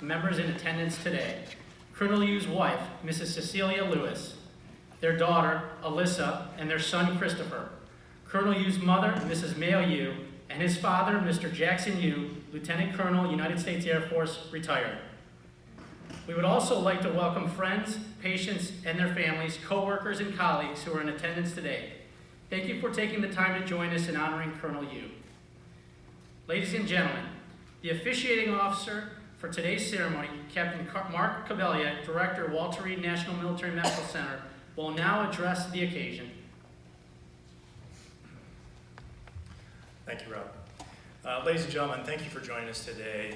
members in attendance today. Colonel Yu's wife, Mrs. Cecilia Lewis, their daughter, Alyssa, and their son, Christopher. Colonel Yu's mother, Mrs. Mayo Yu, and his father, Mr. Jackson Yu, Lieutenant Colonel, United States Air Force, retired. We would also like to welcome friends, patients, and their families, co-workers, and colleagues who are in attendance today. Thank you for taking the time to join us in honoring Colonel Yu. Ladies and gentlemen, the officiating officer for today's ceremony, Captain Mark Cabellia, Director, Walter Reed National Military Medical Center, will now address the occasion. Thank you, Rob. Ladies and gentlemen, thank you for joining us today.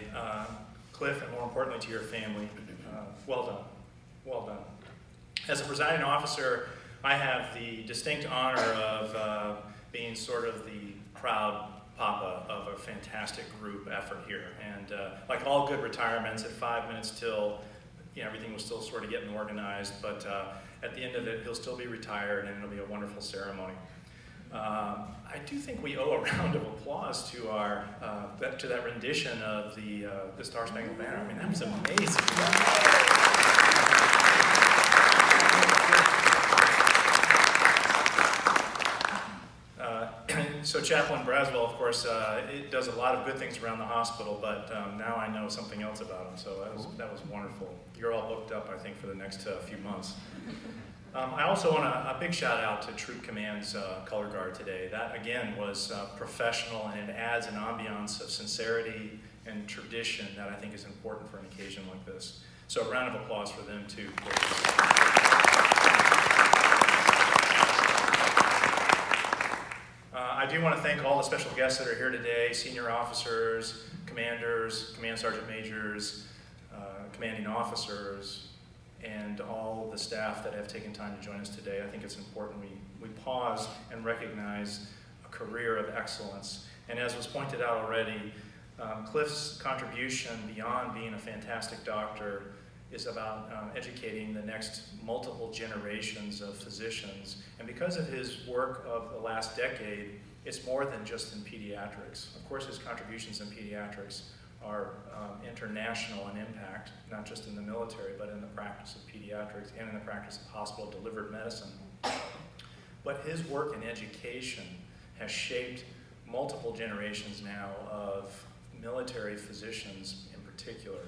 Cliff, and more importantly to your family, well done, well done. As a presiding officer, I have the distinct honor of being sort of the proud papa of a fantastic group effort here. And like all good retirements, at 5 minutes till, everything was still sort of getting organized, but at the end of it, he'll still be retired, and it'll be a wonderful ceremony. I do think we owe a round of applause to our to that rendition of the Star Spangled Banner. I mean, that was amazing. So Chaplain Braswell, of course, it does a lot of good things around the hospital, but now I know something else about him, so that was wonderful. You're all booked up, I think, for the next few months. I also want a big shout out to Troop Command's color guard today. That, again, was professional, and it adds an ambiance of sincerity and tradition that I think is important for an occasion like this. So a round of applause for them, too, please. I do want to thank all the special guests that are here today, senior officers, commanders, command sergeant majors, commanding officers, and all the staff that have taken time to join us today. I think it's important we pause and recognize a career of excellence. And as was pointed out already, Cliff's contribution beyond being a fantastic doctor is about educating the next multiple generations of physicians. And because of his work of the last decade, it's more than just in pediatrics. Of course, his contributions in pediatrics are international in impact, not just in the military, but in the practice of pediatrics and in the practice of hospital-delivered medicine. But his work in education has shaped multiple generations now of military physicians in particular,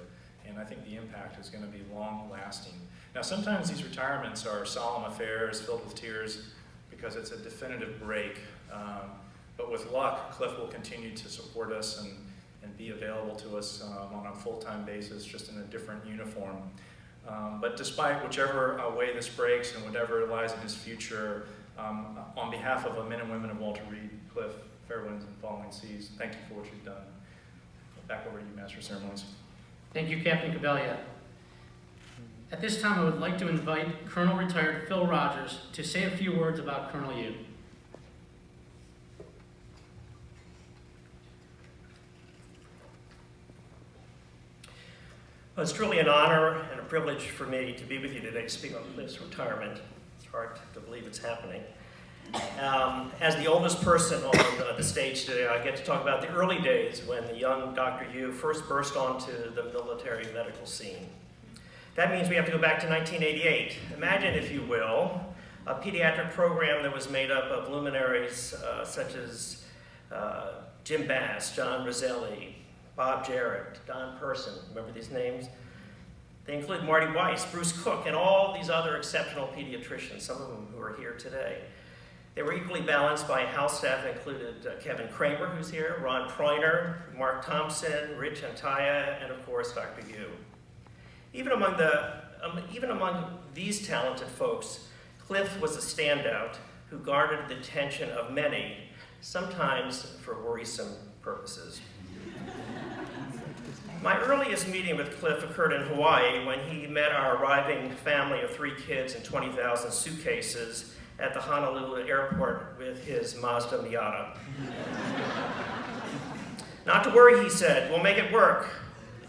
and I think the impact is going to be long-lasting. Now, sometimes these retirements are solemn affairs filled with tears because it's a definitive break, but with luck, Cliff will continue to support us and be available to us on a full-time basis, just in a different uniform. But despite whichever way this breaks and whatever lies in his future, on behalf of the men and women of Walter Reed, Cliff, fair winds and falling seas, thank you for what you've done. Back over to you, Master of Ceremonies. Thank you, Captain Cabellia. At this time, I would like to invite Colonel Retired Phil Rogers to say a few words about Colonel Yu. Well, it's truly an honor and a privilege for me to be with you today to speak on Cliff's retirement. It's hard to believe it's happening. As the oldest person on the stage today, I get to talk about the early days when the young Dr. Yu first burst onto the military medical scene. That means we have to go back to 1988. Imagine, if you will, a pediatric program that was made up of luminaries such as Jim Bass, John Roselli, Bob Jarrett, Don Person, remember these names? They include Marty Weiss, Bruce Cook, and all these other exceptional pediatricians, some of them who are here today. They were equally balanced by house staff that included Kevin Kramer, who's here, Ron Preuner, Mark Thompson, Rich Antaya, and of course, Dr. Yu. Even among these talented folks, Cliff was a standout who garnered the attention of many, sometimes for worrisome purposes. My earliest meeting with Cliff occurred in Hawaii when he met our arriving family of 3 kids and 20,000 suitcases at the Honolulu airport with his Mazda Miata. Not to worry, he said, we'll make it work.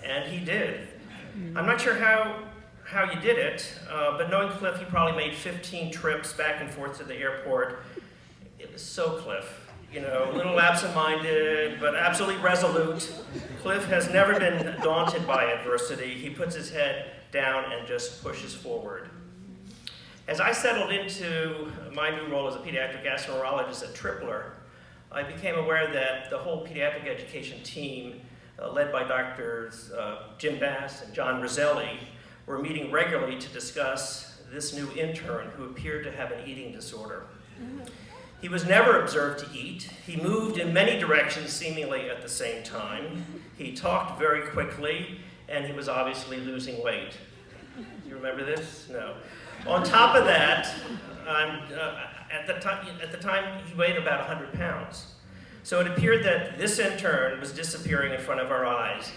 And he did. I'm not sure how you did it, but knowing Cliff, he probably made 15 trips back and forth to the airport. It was so Cliff. a little absent-minded, but absolutely resolute. Cliff has never been daunted by adversity. He puts his head down and just pushes forward. As I settled into my new role as a pediatric gastroenterologist at Tripler, I became aware that the whole pediatric education team, led by Doctors Jim Bass and John Roselli, were meeting regularly to discuss this new intern who appeared to have an eating disorder. He was never observed to eat. He moved in many directions seemingly at the same time. He talked very quickly, and he was obviously losing weight. Do you remember this? No. On top of that, at the time, he weighed about 100 pounds. So it appeared that this intern was disappearing in front of our eyes.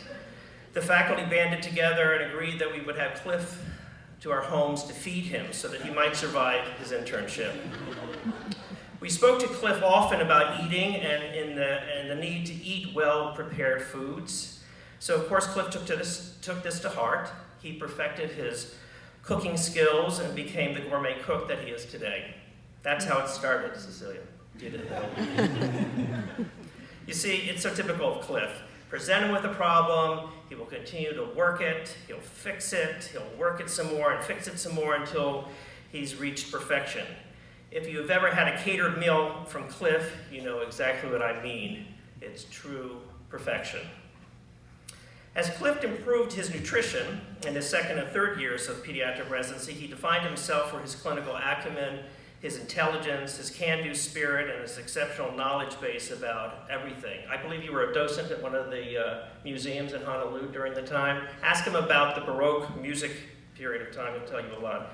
The faculty banded together and agreed that we would have Cliff to our homes to feed him so that he might survive his internship. We spoke to Cliff often about eating and the need to eat well-prepared foods. So of course Cliff took this to heart. He perfected his cooking skills and became the gourmet cook that he is today. That's how it started, Cecilia. You didn't know. You see, it's so typical of Cliff. Present him with a problem, he will continue to work it, he'll fix it, he'll work it some more and fix it some more until he's reached perfection. If you've ever had a catered meal from Cliff, you know exactly what I mean. It's true perfection. As Cliff improved his nutrition in his second and third years of pediatric residency, he defined himself for his clinical acumen, his intelligence, his can-do spirit, and his exceptional knowledge base about everything. I believe you were a docent at one of the museums in Honolulu during the time. Ask him about the Baroque music period of time, he'll tell you a lot.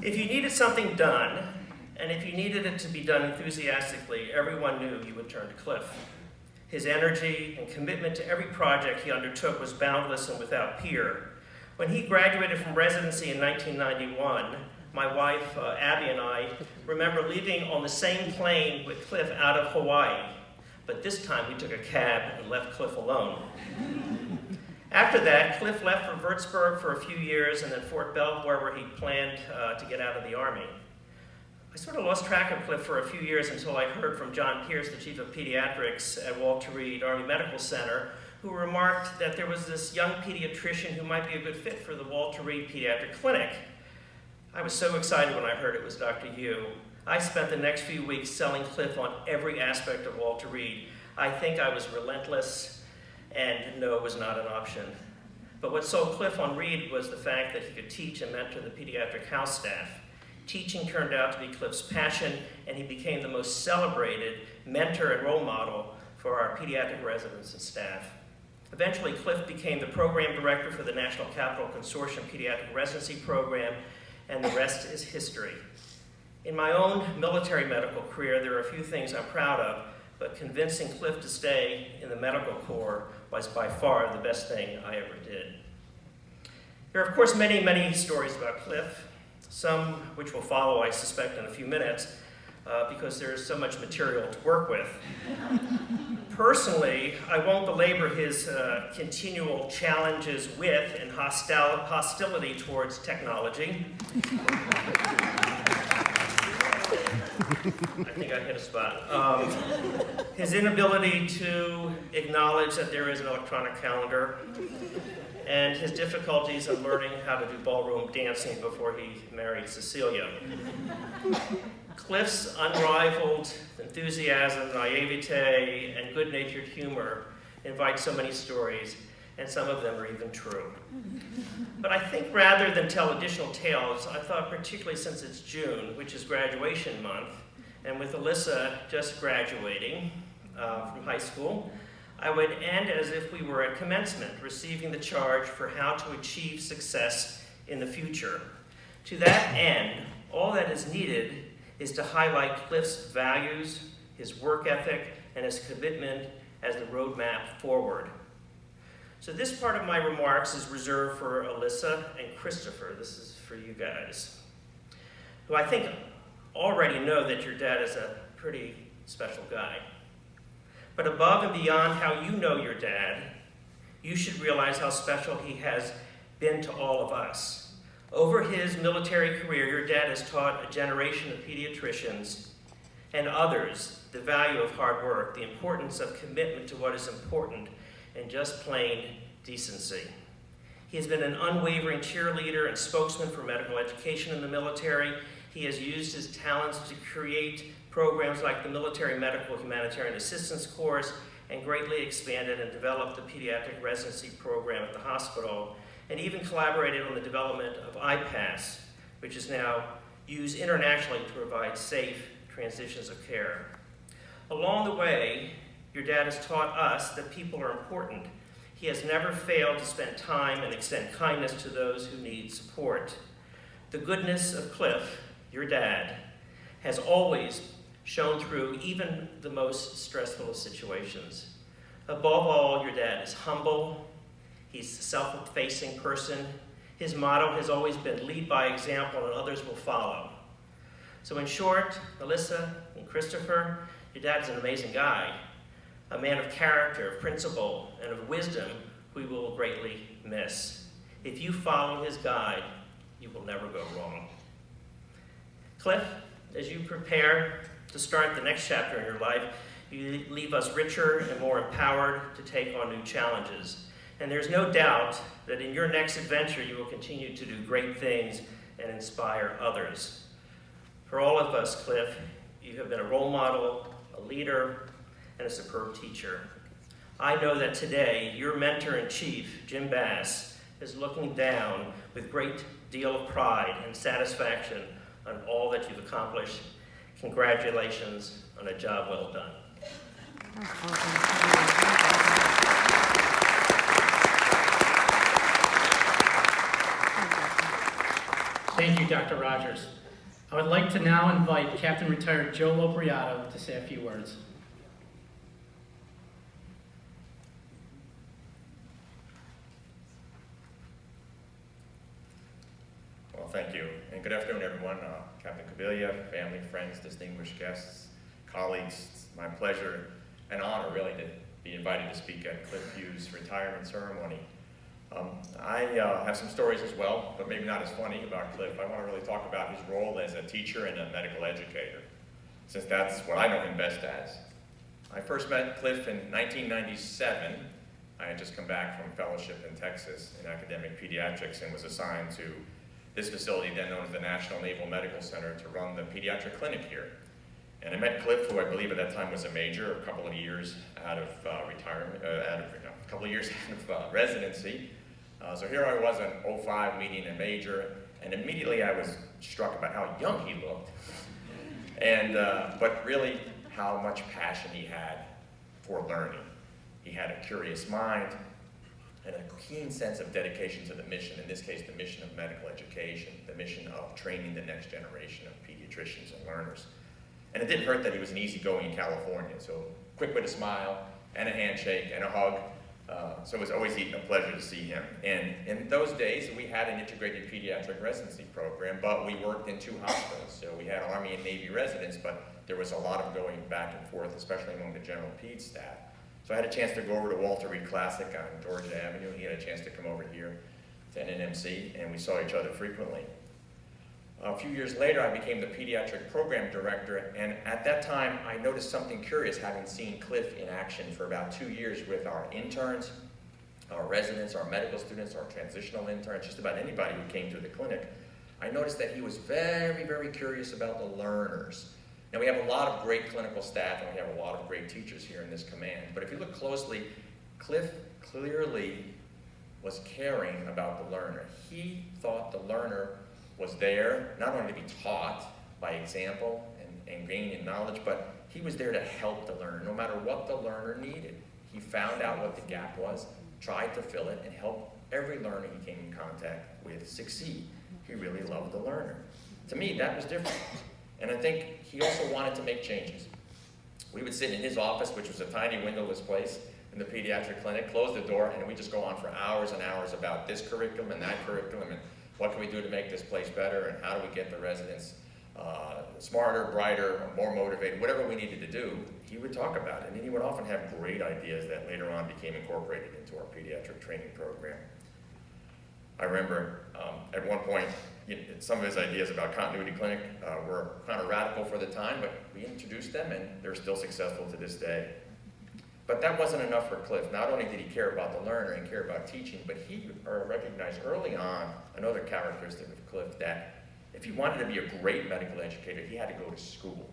If you needed something done, and if you needed it to be done enthusiastically, everyone knew you would turn to Cliff. His energy and commitment to every project he undertook was boundless and without peer. When he graduated from residency in 1991, my wife, Abby, and I remember leaving on the same plane with Cliff out of Hawaii, but this time we took a cab and left Cliff alone. After that, Cliff left for Würzburg for a few years and then Fort Belvoir, where he planned to get out of the Army. I sort of lost track of Cliff for a few years until I heard from John Pierce, the chief of pediatrics at Walter Reed Army Medical Center, who remarked that there was this young pediatrician who might be a good fit for the Walter Reed Pediatric Clinic. I was so excited when I heard it was Dr. Yu. I spent the next few weeks selling Cliff on every aspect of Walter Reed. I think I was relentless, and no was not an option. But what sold Cliff on Reed was the fact that he could teach and mentor the pediatric house staff. Teaching turned out to be Cliff's passion, and he became the most celebrated mentor and role model for our pediatric residents and staff. Eventually, Cliff became the program director for the National Capital Consortium Pediatric Residency Program, and the rest is history. In my own military medical career, there are a few things I'm proud of, but convincing Cliff to stay in the medical corps was by far the best thing I ever did. There are, of course, many, many stories about Cliff, some which will follow, I suspect, in a few minutes, because there is so much material to work with. Personally, I won't belabor his continual challenges with and hostility towards technology. I think I hit a spot. His inability to acknowledge that there is an electronic calendar, and his difficulties in learning how to do ballroom dancing before he married Cecilia. Cliff's unrivaled enthusiasm, naivete, and good-natured humor invite so many stories, and some of them are even true. But I think rather than tell additional tales, I thought particularly since it's June, which is graduation month, and with Alyssa just graduating from high school, I would end as if we were at commencement, receiving the charge for how to achieve success in the future. To that end, all that is needed is to highlight Cliff's values, his work ethic, and his commitment as the roadmap forward. So this part of my remarks is reserved for Alyssa and Christopher. This is for you guys, who I think already know that your dad is a pretty special guy. But above and beyond how you know your dad, you should realize how special he has been to all of us. Over his military career, your dad has taught a generation of pediatricians and others the value of hard work, the importance of commitment to what is important, and just plain decency. He has been an unwavering cheerleader and spokesman for medical education in the military. He has used his talents to create programs like the Military Medical Humanitarian Assistance Course and greatly expanded and developed the pediatric residency program at the hospital, and even collaborated on the development of IPASS, which is now used internationally to provide safe transitions of care. Along the way, your dad has taught us that people are important. He has never failed to spend time and extend kindness to those who need support. The goodness of Cliff, your dad, has always shown through even the most stressful of situations. Above all, your dad is humble. He's a self-effacing person. His motto has always been lead by example and others will follow. So in short, Melissa and Christopher, your dad is an amazing guy, a man of character, of principle, and of wisdom who we will greatly miss. If you follow his guide, you will never go wrong. Cliff, as you prepare to start the next chapter in your life, you leave us richer and more empowered to take on new challenges. And there's no doubt that in your next adventure, you will continue to do great things and inspire others. For all of us, Cliff, you have been a role model, a leader, and a superb teacher. I know that today, your mentor-in-chief, Jim Bass, is looking down with great deal of pride and satisfaction on all that you've accomplished. Congratulations on a job well done. Thank you, Dr. Rogers. I would like to now invite Captain Retired Joe Lopriato to say a few words. Well, thank you, and good afternoon, everyone. Captain Kabilia, family, friends, distinguished guests, colleagues, it's my pleasure and honor, really, to be invited to speak at Cliff Hughes' retirement ceremony. I have some stories as well, but maybe not as funny about Cliff. I want to really talk about his role as a teacher and a medical educator, since that's what I know him best as. I first met Cliff in 1997. I had just come back from fellowship in Texas in academic pediatrics and was assigned to this facility, then known as the National Naval Medical Center, to run the pediatric clinic here. And I met Cliff, who I believe at that time was a major, a couple of years out of retirement, a couple of years out of residency. So here I was in 05 meeting a major, and immediately I was struck about how young he looked, and but really how much passion he had for learning. He had a curious mind and a keen sense of dedication to the mission, in this case the mission of medical education, the mission of training the next generation of pediatricians and learners. And it didn't hurt that he was an easygoing Californian, so quick with a smile and a handshake and a hug. So it was always a pleasure to see him. And in those days, we had an integrated pediatric residency program, but we worked in 2 hospitals. So we had Army and Navy residents, but there was a lot of going back and forth, especially among the general ped staff. So I had a chance to go over to Walter Reed Classic on Georgia Avenue. He had a chance to come over here to NNMC, and we saw each other frequently. A few years later, I became the pediatric program director, and at that time, I noticed something curious, having seen Cliff in action for about 2 years with our interns, our residents, our medical students, our transitional interns, just about anybody who came to the clinic. I noticed that he was very, very curious about the learners. Now, we have a lot of great clinical staff, and we have a lot of great teachers here in this command, but if you look closely, Cliff clearly was caring about the learner. He thought the learner was there not only to be taught by example and gain in knowledge, but he was there to help the learner, no matter what the learner needed. He found out what the gap was, tried to fill it, and helped every learner he came in contact with succeed. He really loved the learner. To me, that was different. And I think he also wanted to make changes. We would sit in his office, which was a tiny windowless place in the pediatric clinic, close the door, and we just go on for hours and hours about this curriculum and that curriculum, and what can we do to make this place better, and how do we get the residents smarter, brighter, more motivated, whatever we needed to do, he would talk about it. And he would often have great ideas that later on became incorporated into our pediatric training program. I remember at one point, some of his ideas about continuity clinic were kind of radical for the time, but we introduced them and they're still successful to this day. But that wasn't enough for Cliff. Not only did he care about the learner and care about teaching, but he recognized early on another characteristic of Cliff, that if he wanted to be a great medical educator, he had to go to school.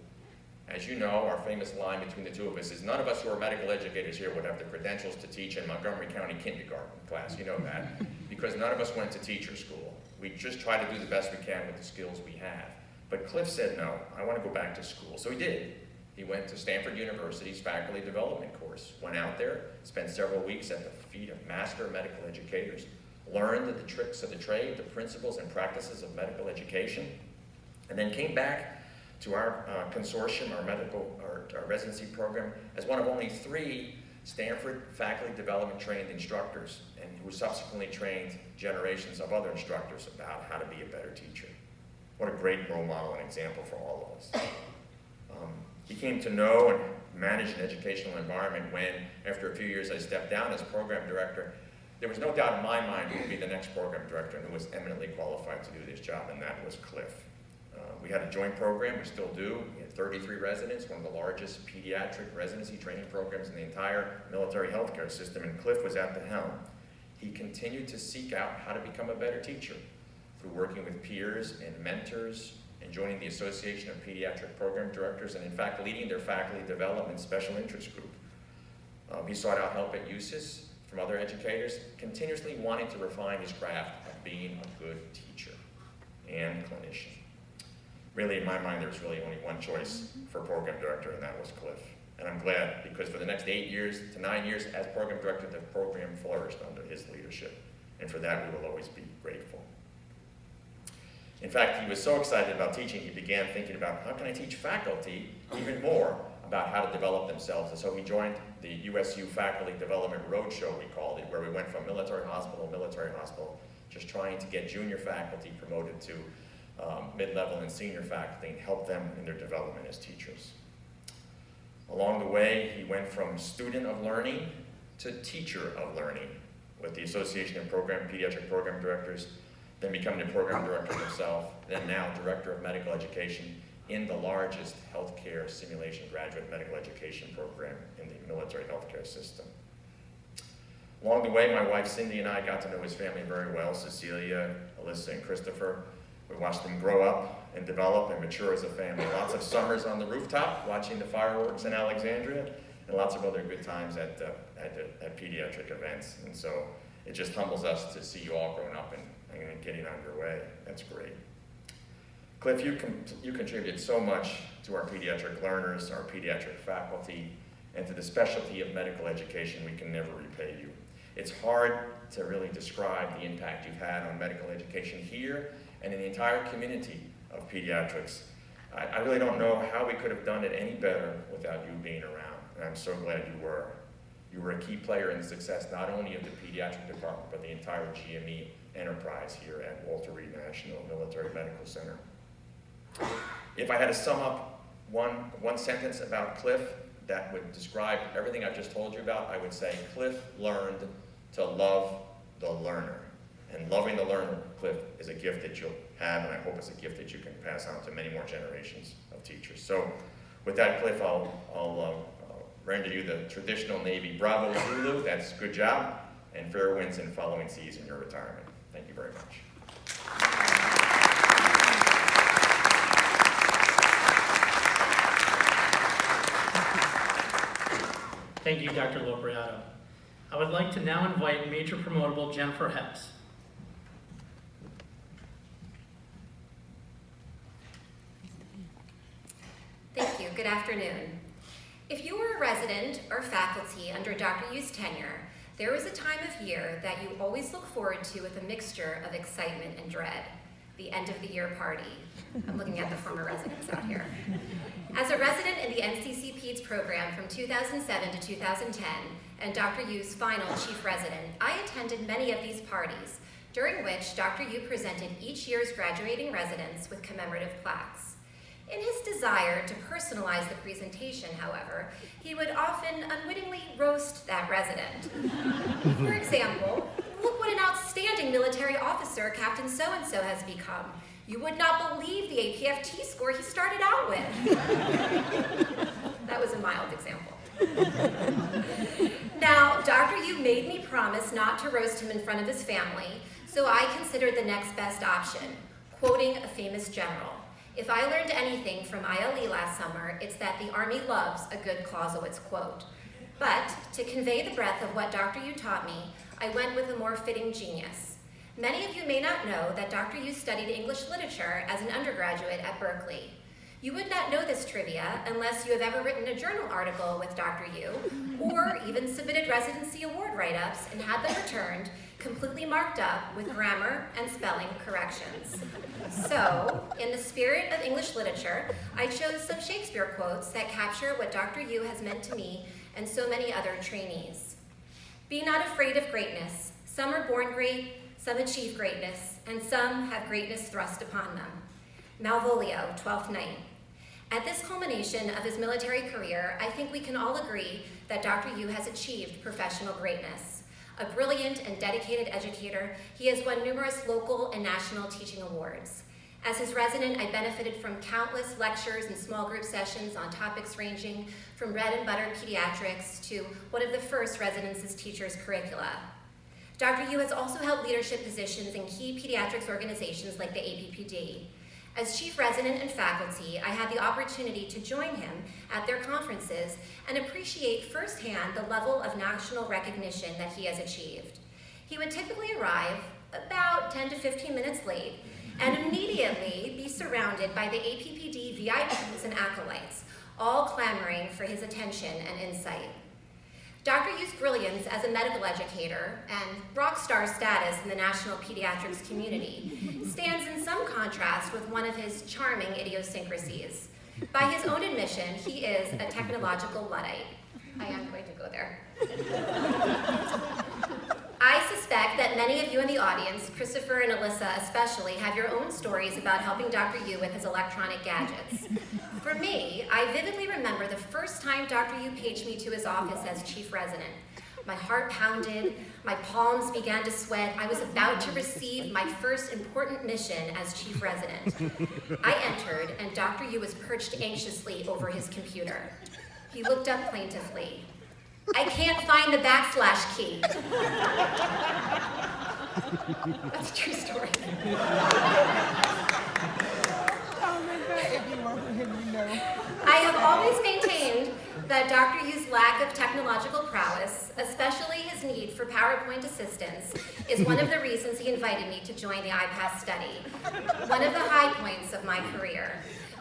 As you know, our famous line between the two of us is none of us who are medical educators here would have the credentials to teach in Montgomery County kindergarten class. You know that. Because none of us went to teacher school. We just try to do the best we can with the skills we have. But Cliff said, no, I want to go back to school. So he did. He went to Stanford University's faculty development course, went out there, spent several weeks at the feet of master medical educators, learned the tricks of the trade, the principles and practices of medical education, and then came back to our consortium, our residency program, as one of only 3 Stanford faculty development trained instructors, and who subsequently trained generations of other instructors about how to be a better teacher. What a great role model and example for all of us. He came to know and manage an educational environment when, after a few years, I stepped down as program director. There was no doubt in my mind who would be the next program director and who was eminently qualified to do this job, and that was Cliff. We had a joint program, we still do. We had 33 residents, one of the largest pediatric residency training programs in the entire military healthcare system, and Cliff was at the helm. He continued to seek out how to become a better teacher through working with peers and mentors, and joining the Association of Pediatric Program Directors, and in fact leading their faculty development special interest group. He sought out help at USIS from other educators, continuously wanting to refine his craft of being a good teacher and clinician. Really, in my mind, there was really only one choice for program director, and that was Cliff. And I'm glad, because for the next 8 years to 9 years as program director, the program flourished under his leadership. And for that, we will always be grateful. In fact, he was so excited about teaching, he began thinking about how can I teach faculty even more about how to develop themselves. And so he joined the USU Faculty Development Roadshow, we called it, where we went from military hospital, just trying to get junior faculty promoted to mid-level and senior faculty and help them in their development as teachers. Along the way, he went from student of learning to teacher of learning with the Association of Pediatric Program Directors, then becoming a program director himself, then now director of medical education in the largest healthcare simulation graduate medical education program in the military healthcare system. Along the way, my wife Cindy and I got to know his family very well, Cecilia, Alyssa, and Christopher. We watched them grow up and develop and mature as a family. Lots of summers on the rooftop watching the fireworks in Alexandria, and lots of other good times at pediatric events. And so it just humbles us to see you all growing up and getting on your way. That's great. Cliff, you contribute so much to our pediatric learners, our pediatric faculty, and to the specialty of medical education. We can never repay you. It's hard to really describe the impact you've had on medical education here and in the entire community of pediatrics. I really don't know how we could have done it any better without you being around, and I'm so glad you were. You were a key player in the success not only of the pediatric department, but the entire GME enterprise here at Walter Reed National Military Medical Center. If I had to sum up one sentence about Cliff that would describe everything I've just told you about, I would say Cliff learned to love the learner. And loving the learner, Cliff, is a gift that you'll have, and I hope it's a gift that you can pass on to many more generations of teachers. So with that, Cliff, I'll render you the traditional Navy Bravo Zulu. That's good job, and fair winds and following seas in your retirement. Thank you very much. Thank you, Dr. Lopriato. I would like to now invite Major Promotable Jennifer Hepps. Thank you. Good afternoon. If you were a resident or faculty under Dr. Yu's tenure, there was a time of year that you always look forward to with a mixture of excitement and dread, the end of the year party. I'm looking at the former residents out here. As a resident in the NCC PEDS program from 2007 to 2010, and Dr. Yu's final chief resident, I attended many of these parties, during which Dr. Yu presented each year's graduating residents with commemorative plaques. In his desire to personalize the presentation, however, he would often unwittingly roast that resident. For example, look what an outstanding military officer Captain so-and-so has become. You would not believe the APFT score he started out with. That was a mild example. Now, Dr. Yu made me promise not to roast him in front of his family, so I considered the next best option, quoting a famous general. If I learned anything from ILE last summer, it's that the Army loves a good Clausewitz quote. But to convey the breadth of what Dr. Yu taught me, I went with a more fitting genius. Many of you may not know that Dr. Yu studied English literature as an undergraduate at Berkeley. You would not know this trivia unless you have ever written a journal article with Dr. Yu, or even submitted residency award write-ups and had them returned, completely marked up with grammar and spelling corrections. So, in the spirit of English literature, I chose some Shakespeare quotes that capture what Dr. Yu has meant to me and so many other trainees. Be not afraid of greatness. Some are born great, some achieve greatness, and some have greatness thrust upon them. Malvolio, 12th Night. At this culmination of his military career, I think we can all agree that Dr. Yu has achieved professional greatness. A brilliant and dedicated educator, he has won numerous local and national teaching awards. As his resident, I benefited from countless lectures and small group sessions on topics ranging from bread and butter pediatrics to one of the first residence's teachers' curricula. Dr. Yu has also held leadership positions in key pediatrics organizations like the APPD. As chief resident and faculty, I had the opportunity to join him at their conferences and appreciate firsthand the level of national recognition that he has achieved. He would typically arrive about 10 to 15 minutes late and immediately be surrounded by the APPD VIPs and acolytes, all clamoring for his attention and insight. Dr. Yu's brilliance as a medical educator and rock star status in the national pediatrics community stands in some contrast with one of his charming idiosyncrasies. By his own admission, he is a technological Luddite. I am going to go there. I suspect that many of you in the audience, Christopher and Alyssa especially, have your own stories about helping Dr. Yu with his electronic gadgets. For me, I vividly remember the first time Dr. Yu paged me to his office as chief resident. My heart pounded, my palms began to sweat. I was about to receive my first important mission as chief resident. I entered, and Dr. Yu was perched anxiously over his computer. He looked up plaintively. I can't find the backslash key. That's a true story. I have always maintained that Dr. Yu's lack of technological prowess, especially his need for PowerPoint assistance, is one of the reasons he invited me to join the IPASS study, one of the high points of my career.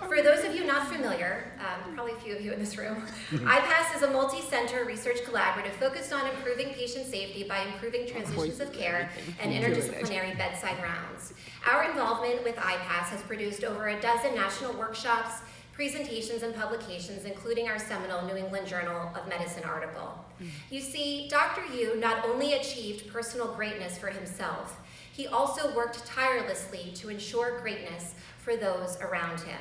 For those of you not familiar, probably a few of you in this room, IPASS is a multi-center research collaborative focused on improving patient safety by improving transitions of care and interdisciplinary bedside rounds. Our involvement with IPASS has produced over a dozen national workshops, presentations, and publications, including our seminal New England Journal of Medicine article. You see, Dr. Yu not only achieved personal greatness for himself, he also worked tirelessly to ensure greatness for those around him.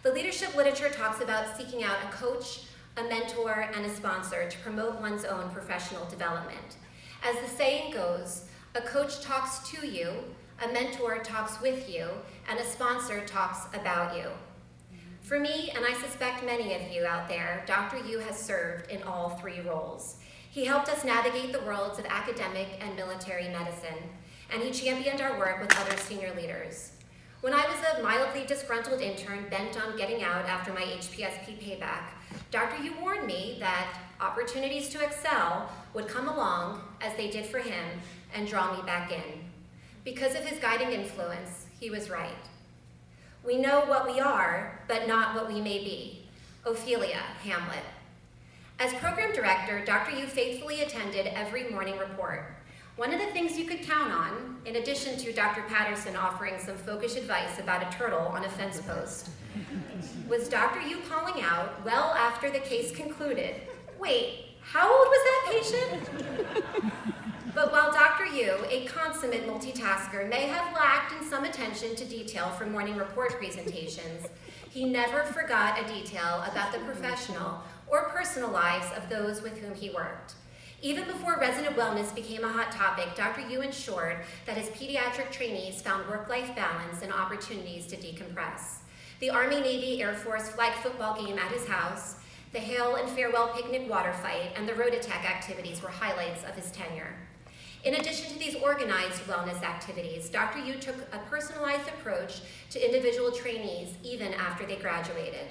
The leadership literature talks about seeking out a coach, a mentor, and a sponsor to promote one's own professional development. As the saying goes, a coach talks to you, a mentor talks with you, and a sponsor talks about you. For me, and I suspect many of you out there, Dr. Yu has served in all three roles. He helped us navigate the worlds of academic and military medicine, and he championed our work with other senior leaders. When I was a mildly disgruntled intern bent on getting out after my HPSP payback, Dr. Yu warned me that opportunities to excel would come along, as they did for him, and draw me back in. Because of his guiding influence, he was right. We know what we are, but not what we may be. Ophelia, Hamlet. As program director, Dr. Yu faithfully attended every morning report. One of the things you could count on, in addition to Dr. Patterson offering some folkish advice about a turtle on a fence post, was Dr. Yu calling out, well after the case concluded, wait, how old was that patient? But while Dr. Yu, a consummate multitasker, may have lacked in some attention to detail for morning report presentations, he never forgot a detail about the professional or personal lives of those with whom he worked. Even before resident wellness became a hot topic, Dr. Yu ensured that his pediatric trainees found work-life balance and opportunities to decompress. The Army, Navy, Air Force flag football game at his house, the hail and farewell picnic water fight, and the road attack activities were highlights of his tenure. In addition to these organized wellness activities, Dr. Yu took a personalized approach to individual trainees even after they graduated.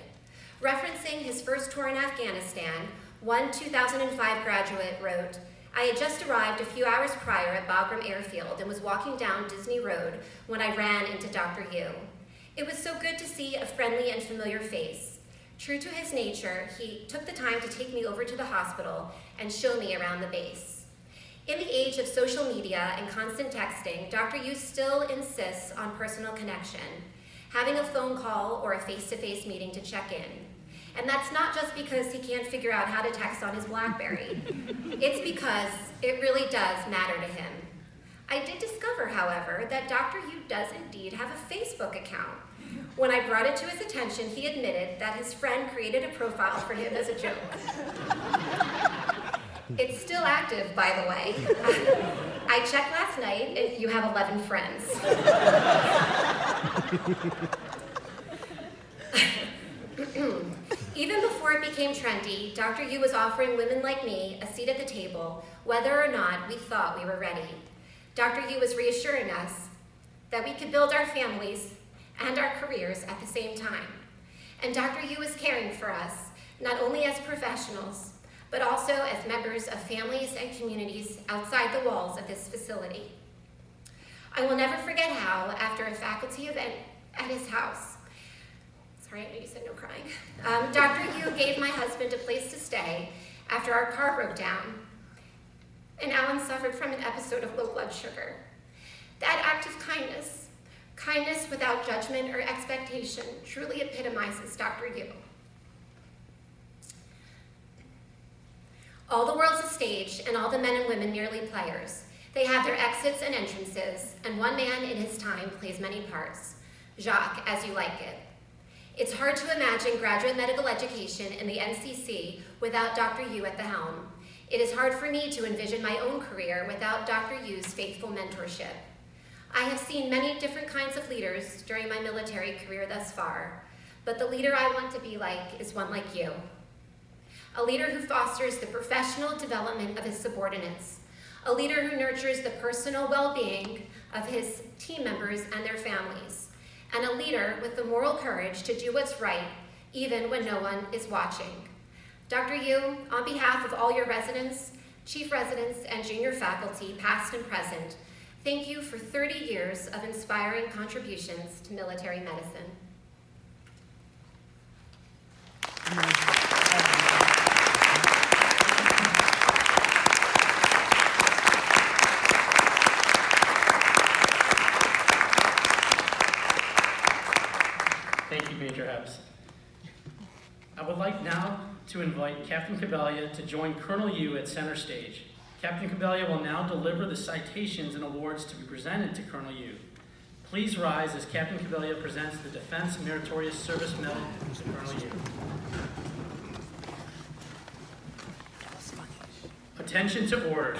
Referencing his first tour in Afghanistan, one 2005 graduate wrote, "I had just arrived a few hours prior at Bagram Airfield and was walking down Disney Road when I ran into Dr. Yu. It was so good to see a friendly and familiar face. True to his nature, he took the time to take me over to the hospital and show me around the base." In the age of social media and constant texting, Dr. Yu still insists on personal connection, having a phone call or a face-to-face meeting to check in. And that's not just because he can't figure out how to text on his BlackBerry. It's because it really does matter to him. I did discover, however, that Dr. Yu does indeed have a Facebook account. When I brought it to his attention, he admitted that his friend created a profile for him as a joke. It's still active, by the way. I checked last night, and you have 11 friends. Even before it became trendy, Dr. Yu was offering women like me a seat at the table, whether or not we thought we were ready. Dr. Yu was reassuring us that we could build our families and our careers at the same time. And Dr. Yu was caring for us, not only as professionals, but also as members of families and communities outside the walls of this facility. I will never forget how, after a faculty event at his house, sorry, I know you said no crying, Dr. Yu gave my husband a place to stay after our car broke down, and Alan suffered from an episode of low blood sugar. That act of kindness, kindness without judgment or expectation, truly epitomizes Dr. Yu. All the world's a stage, and all the men and women merely players. They have their exits and entrances, and one man in his time plays many parts. Jacques, as you like it. It's hard to imagine graduate medical education in the NCC without Dr. Yu at the helm. It is hard for me to envision my own career without Dr. Yu's faithful mentorship. I have seen many different kinds of leaders during my military career thus far, but the leader I want to be like is one like you. A leader who fosters the professional development of his subordinates, a leader who nurtures the personal well-being of his team members and their families, and a leader with the moral courage to do what's right, even when no one is watching. Dr. Yu, on behalf of all your residents, chief residents, and junior faculty, past and present, thank you for 30 years of inspiring contributions to military medicine. Thank you, Major Epps. I would like now to invite Captain Cabellia to join Colonel Yu at center stage. Captain Cabellia will now deliver the citations and awards to be presented to Colonel Yu. Please rise as Captain Cabellia presents the Defense Meritorious Service Medal to Colonel Yu. Attention to orders.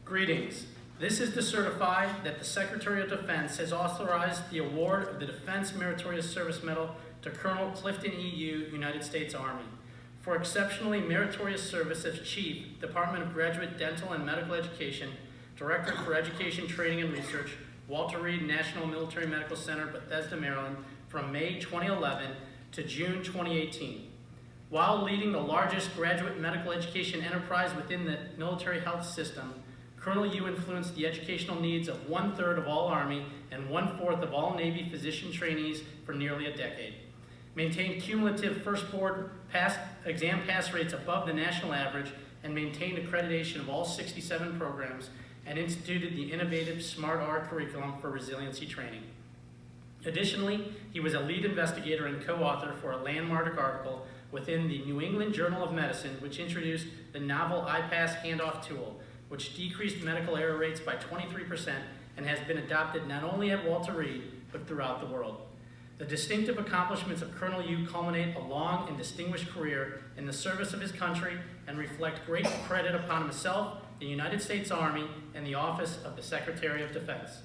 Greetings. This is to certify that the Secretary of Defense has authorized the award of the Defense Meritorious Service Medal to Colonel Clifton E.U., United States Army, for exceptionally meritorious service as Chief, Department of Graduate Dental and Medical Education, Director for Education, Training, and Research, Walter Reed National Military Medical Center, Bethesda, Maryland, from May 2011 to June 2018. While leading the largest graduate medical education enterprise within the military health system, Colonel Yu influenced the educational needs of 1/3 of all Army and 1/4 of all Navy physician trainees for nearly a decade. Maintained cumulative first board exam pass rates above the national average, and maintained accreditation of all 67 programs, and instituted the innovative Smart R curriculum for resiliency training. Additionally, he was a lead investigator and co-author for a landmark article within the New England Journal of Medicine, which introduced the novel IPASS handoff tool, which decreased medical error rates by 23% and has been adopted not only at Walter Reed, but throughout the world. The distinctive accomplishments of Colonel Yu culminate a long and distinguished career in the service of his country and reflect great credit upon himself, the United States Army, and the Office of the Secretary of Defense.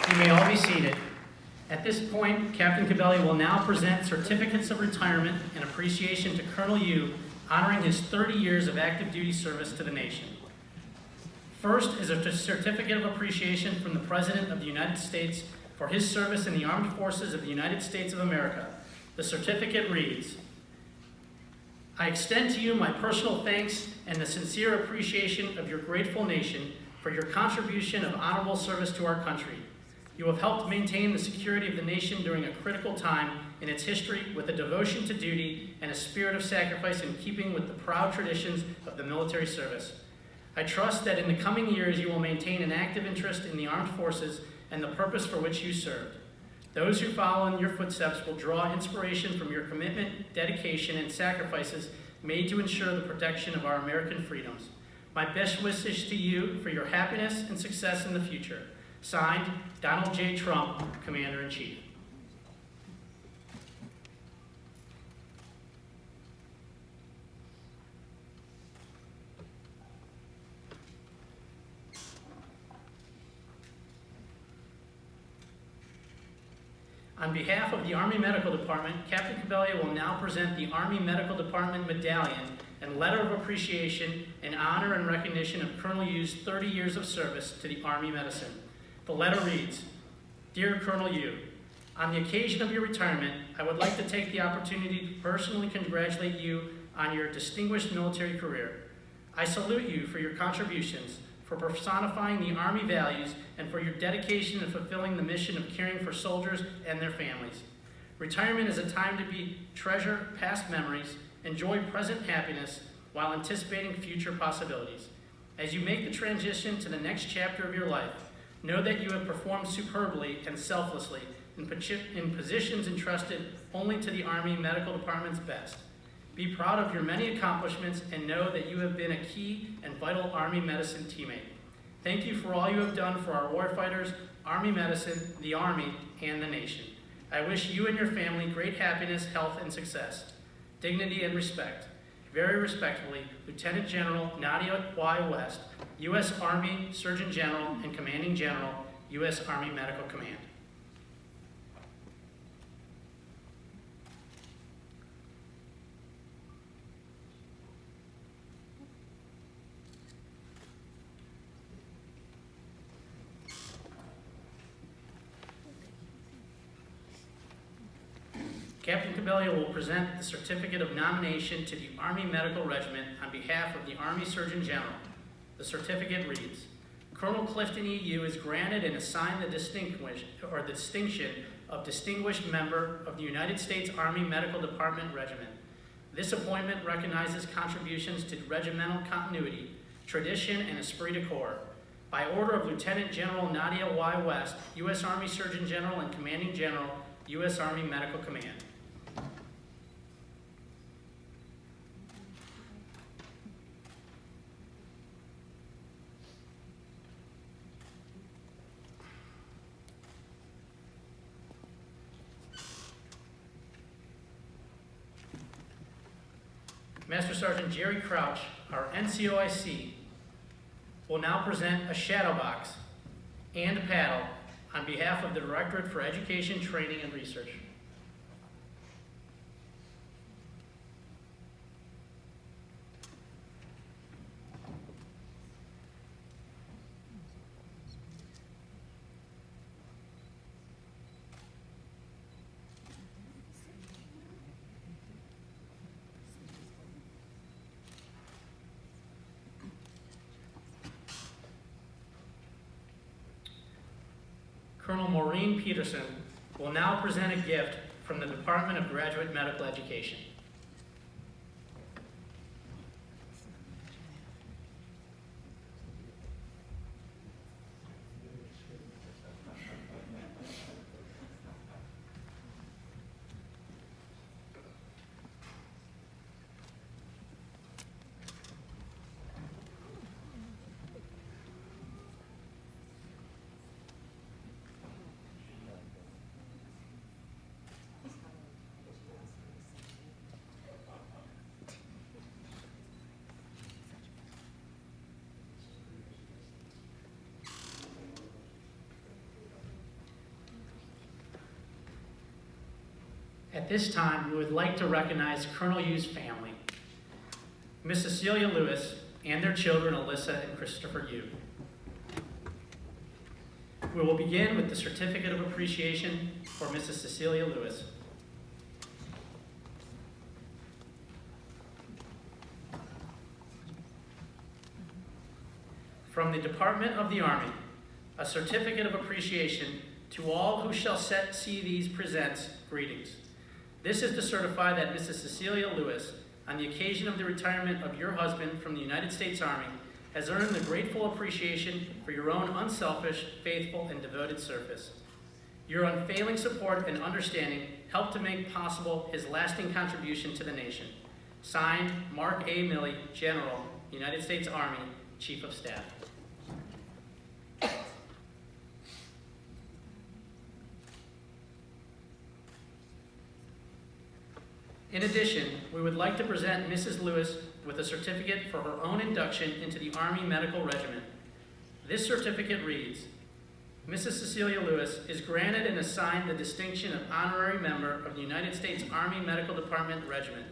You may all be seated. At this point, Captain Cabelli will now present certificates of retirement and appreciation to Colonel Yu, honoring his 30 years of active duty service to the nation. First is a certificate of appreciation from the President of the United States for his service in the Armed Forces of the United States of America. The certificate reads, "I extend to you my personal thanks and the sincere appreciation of your grateful nation for your contribution of honorable service to our country. You have helped maintain the security of the nation during a critical time in its history with a devotion to duty and a spirit of sacrifice in keeping with the proud traditions of the military service. I trust that in the coming years you will maintain an active interest in the armed forces and the purpose for which you served. Those who follow in your footsteps will draw inspiration from your commitment, dedication, and sacrifices made to ensure the protection of our American freedoms. My best wishes to you for your happiness and success in the future. Signed, Donald J. Trump, Commander-in-Chief." On behalf of the Army Medical Department, Captain Cabelli will now present the Army Medical Department Medallion and Letter of Appreciation in honor and recognition of Colonel Yu's 30 years of service to the Army Medicine. The letter reads, "Dear Colonel Yu, on the occasion of your retirement, I would like to take the opportunity to personally congratulate you on your distinguished military career. I salute you for your contributions, for personifying the Army values, and for your dedication in fulfilling the mission of caring for soldiers and their families. Retirement is a time to treasure past memories, enjoy present happiness, while anticipating future possibilities. As you make the transition to the next chapter of your life, know that you have performed superbly and selflessly in positions entrusted only to the Army Medical Department's best. Be proud of your many accomplishments and know that you have been a key and vital Army medicine teammate. Thank you for all you have done for our warfighters, Army medicine, the Army, and the nation. I wish you and your family great happiness, health, and success, dignity, and respect. Very respectfully, Lieutenant General Nadia Y. West, U.S. Army Surgeon General and Commanding General, U.S. Army Medical Command." Captain Cabelli will present the certificate of nomination to the Army Medical Regiment on behalf of the Army Surgeon General. The certificate reads, "Colonel Clifton E. Yu is granted and assigned the distinction of Distinguished Member of the United States Army Medical Department Regiment. This appointment recognizes contributions to regimental continuity, tradition, and esprit de corps. By order of Lieutenant General Nadia Y. West, U.S. Army Surgeon General and Commanding General, U.S. Army Medical Command." Master Sergeant Jerry Crouch, our NCOIC, will now present a shadow box and a paddle on behalf of the Directorate for Education, Training, and Research. Colonel Maureen Peterson will now present a gift from the Department of Graduate Medical Education. At this time, we would like to recognize Colonel Yu's family, Miss Cecilia Lewis, and their children, Alyssa and Christopher Yu. We will begin with the Certificate of Appreciation for Mrs. Cecilia Lewis. From the Department of the Army, a Certificate of Appreciation to all who shall see these presents greetings. This is to certify that Mrs. Cecilia Lewis, on the occasion of the retirement of your husband from the United States Army, has earned the grateful appreciation for your own unselfish, faithful, and devoted service. Your unfailing support and understanding helped to make possible his lasting contribution to the nation. Signed, Mark A. Milley, General, United States Army, Chief of Staff. In addition, we would like to present Mrs. Lewis with a certificate for her own induction into the Army Medical Regiment. This certificate reads, Mrs. Cecilia Lewis is granted and assigned the distinction of Honorary Member of the United States Army Medical Department Regiment.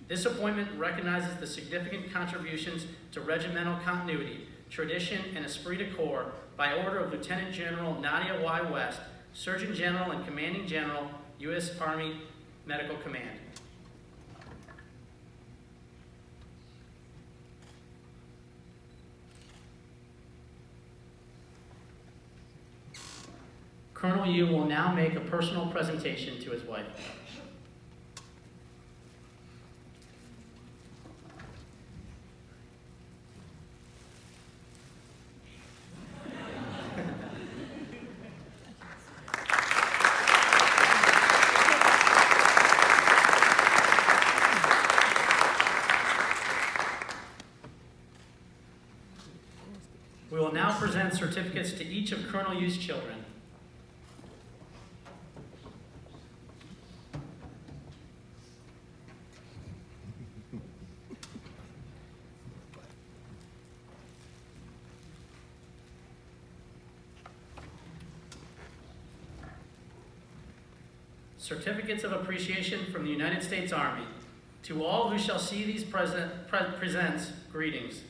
This appointment recognizes the significant contributions to regimental continuity, tradition, and esprit de corps by order of Lieutenant General Nadia Y. West, Surgeon General and Commanding General, U.S. Army Medical Command. Colonel Yu will now make a personal presentation to his wife. We will now present certificates to each of Colonel Yu's children. Certificates of Appreciation from the United States Army. To all who shall see these presents, greetings.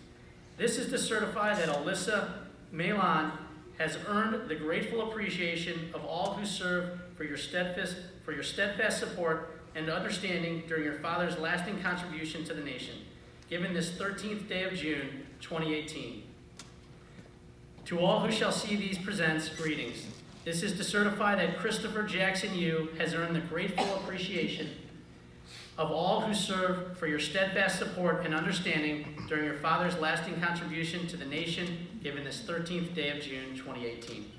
This is to certify that Alyssa Malon has earned the grateful appreciation of all who serve for your steadfast support and understanding during your father's lasting contribution to the nation, given this 13th day of June, 2018. To all who shall see these presents, greetings. This is to certify that Christopher Jackson Yu has earned the grateful appreciation of all who serve for your steadfast support and understanding during your father's lasting contribution to the nation, given this 13th day of June, 2018.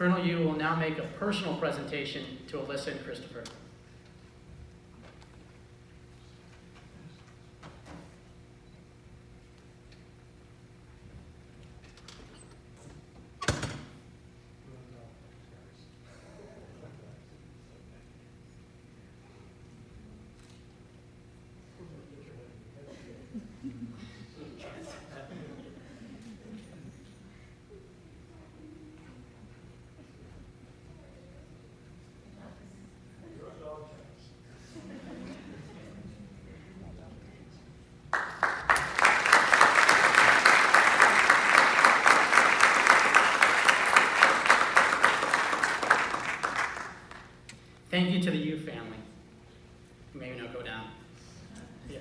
Colonel Yu will now make a personal presentation to Alyssa and Christopher. Thank you to the Yu family. Maybe now go down. Yeah.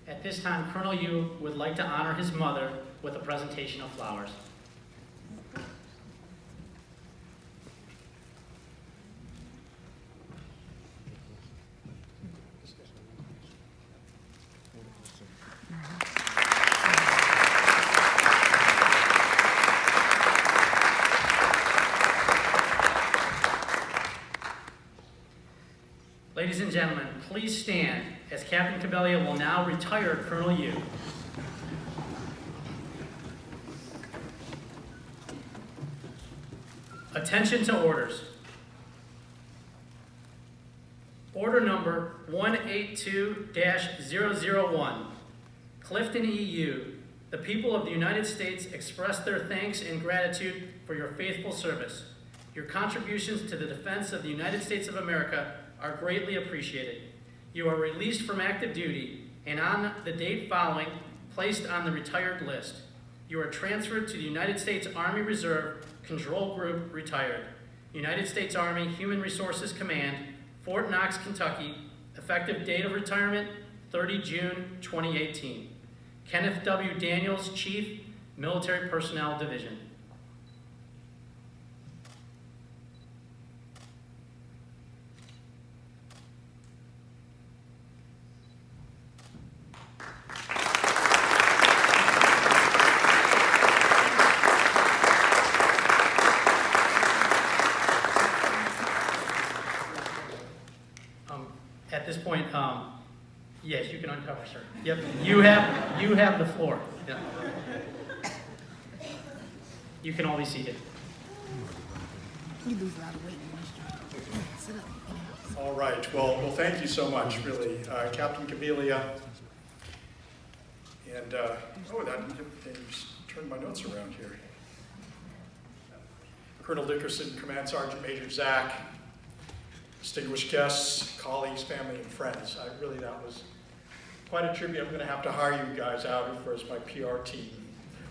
At this time, Colonel Yu would like to honor his mother with a presentation of flowers. Ladies and gentlemen, please stand as Captain Cabellia will now retire Colonel Yu. Attention to orders. Order number 182-001. Clifton EU. The people of the United States express their thanks and gratitude for your faithful service. Your contributions to the defense of the United States of America are greatly appreciated. You are released from active duty and on the date following, placed on the retired list. You are transferred to the United States Army Reserve Control Group Retired. United States Army Human Resources Command, Fort Knox, Kentucky. Effective date of retirement, 30 June 2018. Kenneth W. Daniels, Chief, Military Personnel Division. At this point, yes, you can uncover, sir. Yep, you have the floor. Yep. You can all be seated. You lose a lot of weight in this job. Sit up. All right. Well, thank you so much, really, Captain Cabellia. And turn my notes around here. Colonel Dickerson, Command Sergeant Major Zach, distinguished guests, colleagues, family, and friends. That was quite a tribute. I'm going to have to hire you guys out as my PR team,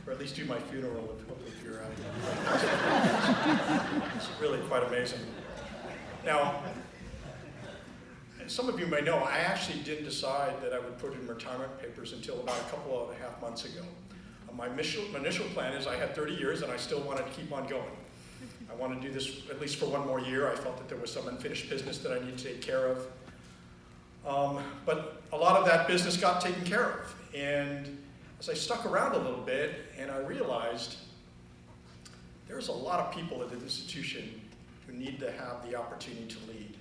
or at least do my funeral if you're out. It's really quite amazing. Now, some of you may know, I actually didn't decide that I would put in retirement papers until about a couple and a half months ago. My initial plan is I had 30 years and I still wanted to keep on going. I wanted to do this at least for one more year. I felt that there was some unfinished business that I needed to take care of. But a lot of that business got taken care of. And as I stuck around a little bit, and I realized there's a lot of people at the institution who need to have the opportunity to lead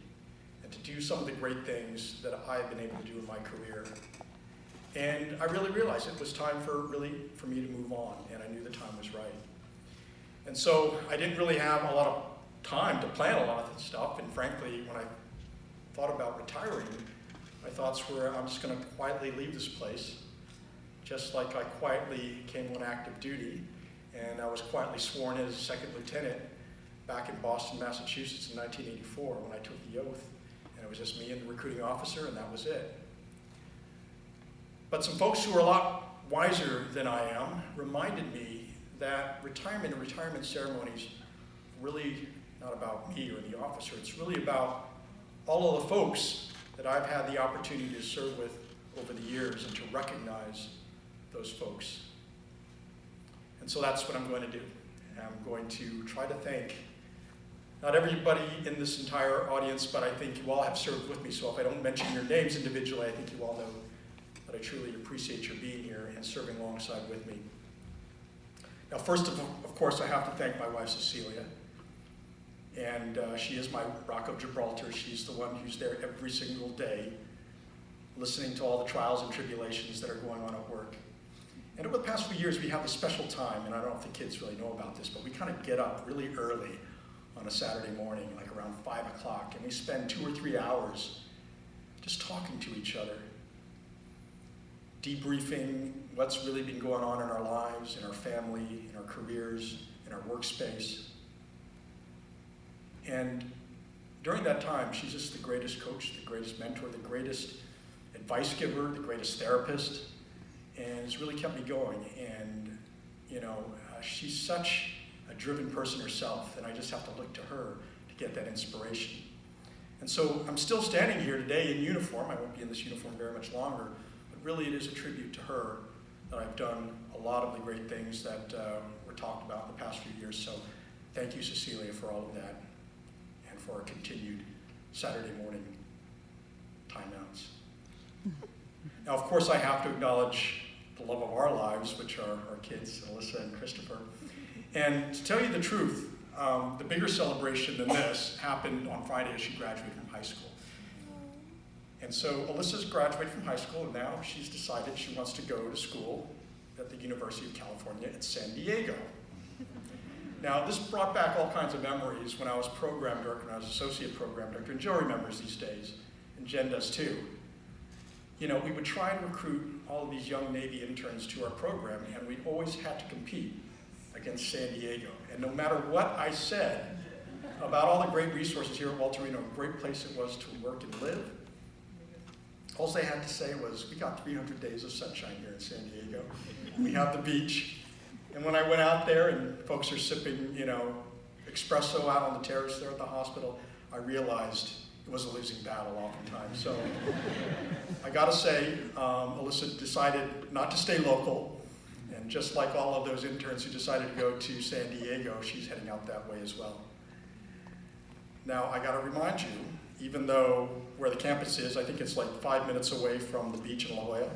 and to do some of the great things that I've been able to do in my career. And I really realized it was time for me to move on, and I knew the time was right. And so I didn't really have a lot of time to plan a lot of this stuff, and frankly, when I thought about retiring, my thoughts were I'm just going to quietly leave this place, just like I quietly came on active duty, and I was quietly sworn in as a second lieutenant back in Boston, Massachusetts in 1984 when I took the oath, and it was just me and the recruiting officer, and that was it. But some folks who are a lot wiser than I am reminded me that retirement and retirement ceremonies really not about me or the officer. It's really about all of the folks that I've had the opportunity to serve with over the years and to recognize those folks. And so that's what I'm going to do. I'm going to try to thank not everybody in this entire audience, but I think you all have served with me. So if I don't mention your names individually, I think you all know that I truly appreciate your being here and serving alongside with me. Now, first of course, I have to thank my wife, Cecilia. And she is my Rock of Gibraltar. She's the one who's there every single day, listening to all the trials and tribulations that are going on at work. And over the past few years, we have a special time, and I don't know if the kids really know about this, but we kind of get up really early on a Saturday morning, like around 5 o'clock, and we spend 2 or 3 hours just talking to each other, debriefing what's really been going on in our lives, in our family, in our careers, in our workspace. And during that time, she's just the greatest coach, the greatest mentor, the greatest advice giver, the greatest therapist, and it's really kept me going. And, she's such a driven person herself, and I just have to look to her to get that inspiration. And so I'm still standing here today in uniform. I won't be in this uniform very much longer, but really it is a tribute to her that I've done a lot of the great things that were talked about in the past few years. So thank you, Cecilia, for all of that and for our continued Saturday morning timeouts. Now, of course, I have to acknowledge the love of our lives, which are our kids, Alyssa and Christopher. And to tell you the truth, the bigger celebration than this happened on Friday as she graduated from high school. And so Alyssa's graduated from high school, and now she's decided she wants to go to school at the University of California at San Diego. Now, this brought back all kinds of memories when I was program director, and I was associate program director, and Joe remembers these days, and Jen does too. We would try and recruit all of these young Navy interns to our program, and we always had to compete against San Diego. And no matter what I said about all the great resources here at Walter Reed, a great place it was to work and live, all they had to say was, we got 300 days of sunshine here in San Diego. We have the beach. And when I went out there and folks are sipping, espresso out on the terrace there at the hospital, I realized it was a losing battle oftentimes. So I gotta say, Alyssa decided not to stay local. And just like all of those interns who decided to go to San Diego, she's heading out that way as well. Now, I gotta remind you, even though where the campus is, I think it's like 5 minutes away from the beach in La Jolla,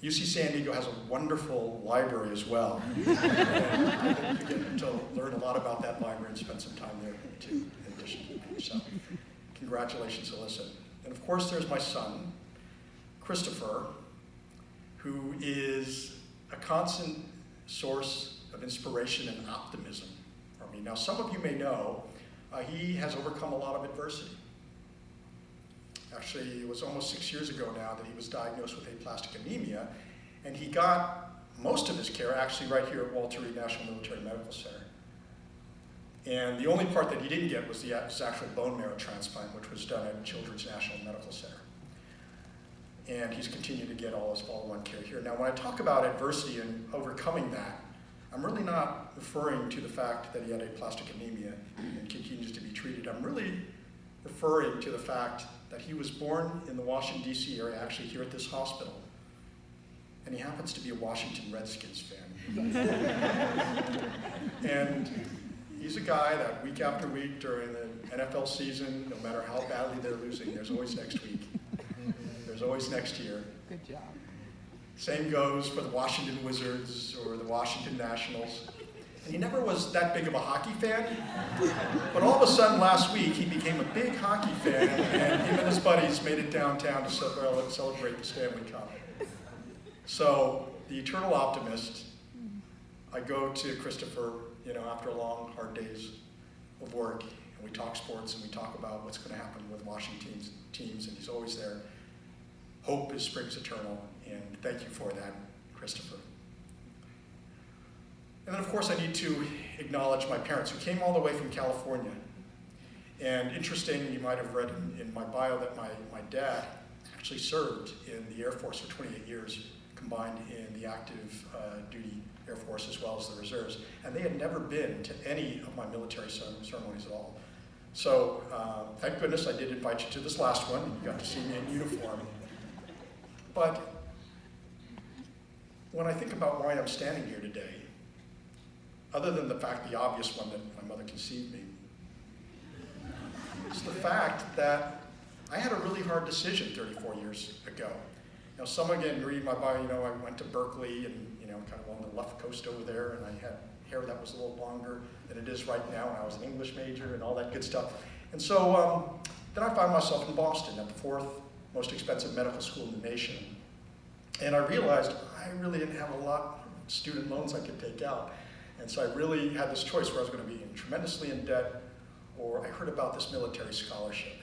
UC San Diego has a wonderful library as well. And I think you get to learn a lot about that library and spend some time there too, in addition to the beach. So, congratulations, Alyssa. And of course, there's my son, Christopher, who is a constant source of inspiration and optimism for me. Now, some of you may know, he has overcome a lot of adversity. Actually, it was almost 6 years ago now that he was diagnosed with aplastic anemia, and he got most of his care actually right here at Walter Reed National Military Medical Center. And the only part that he didn't get was his actual bone marrow transplant, which was done at Children's National Medical Center. And he's continued to get all his follow-on care here. Now, when I talk about adversity and overcoming that, I'm really not referring to the fact that he had aplastic anemia and continues to be treated. I'm really referring to the fact that he was born in the Washington, D.C. area, actually here at this hospital. And he happens to be a Washington Redskins fan. And he's a guy that week after week during the NFL season, no matter how badly they're losing, there's always next week. There's always next year. Good job. Same goes for the Washington Wizards or the Washington Nationals. And he never was that big of a hockey fan, but all of a sudden last week he became a big hockey fan, and him and his buddies made it downtown to celebrate the Stanley Cup. So, the eternal optimist, I go to Christopher, after a long, hard days of work, and we talk sports and we talk about what's going to happen with Washington's teams, and he's always there. Hope is springs eternal, and thank you for that, Christopher. And then, of course, I need to acknowledge my parents, who came all the way from California. And interesting, you might have read in my bio that my dad actually served in the Air Force for 28 years, combined in the active duty Air Force as well as the reserves. And they had never been to any of my military ceremonies at all. So thank goodness I did invite you to this last one. You got to see me in uniform. But when I think about why I'm standing here today, other than the fact, the obvious one, that my mother conceived me, it's the fact that I had a really hard decision 34 years ago. Now, some again read my bio, I went to Berkeley and, kind of on the left coast over there, and I had hair that was a little longer than it is right now, and I was an English major and all that good stuff. And so then I found myself in Boston at the 4th most expensive medical school in the nation. And I realized I really didn't have a lot of student loans I could take out. And so I really had this choice where I was going to be tremendously in debt, or I heard about this military scholarship.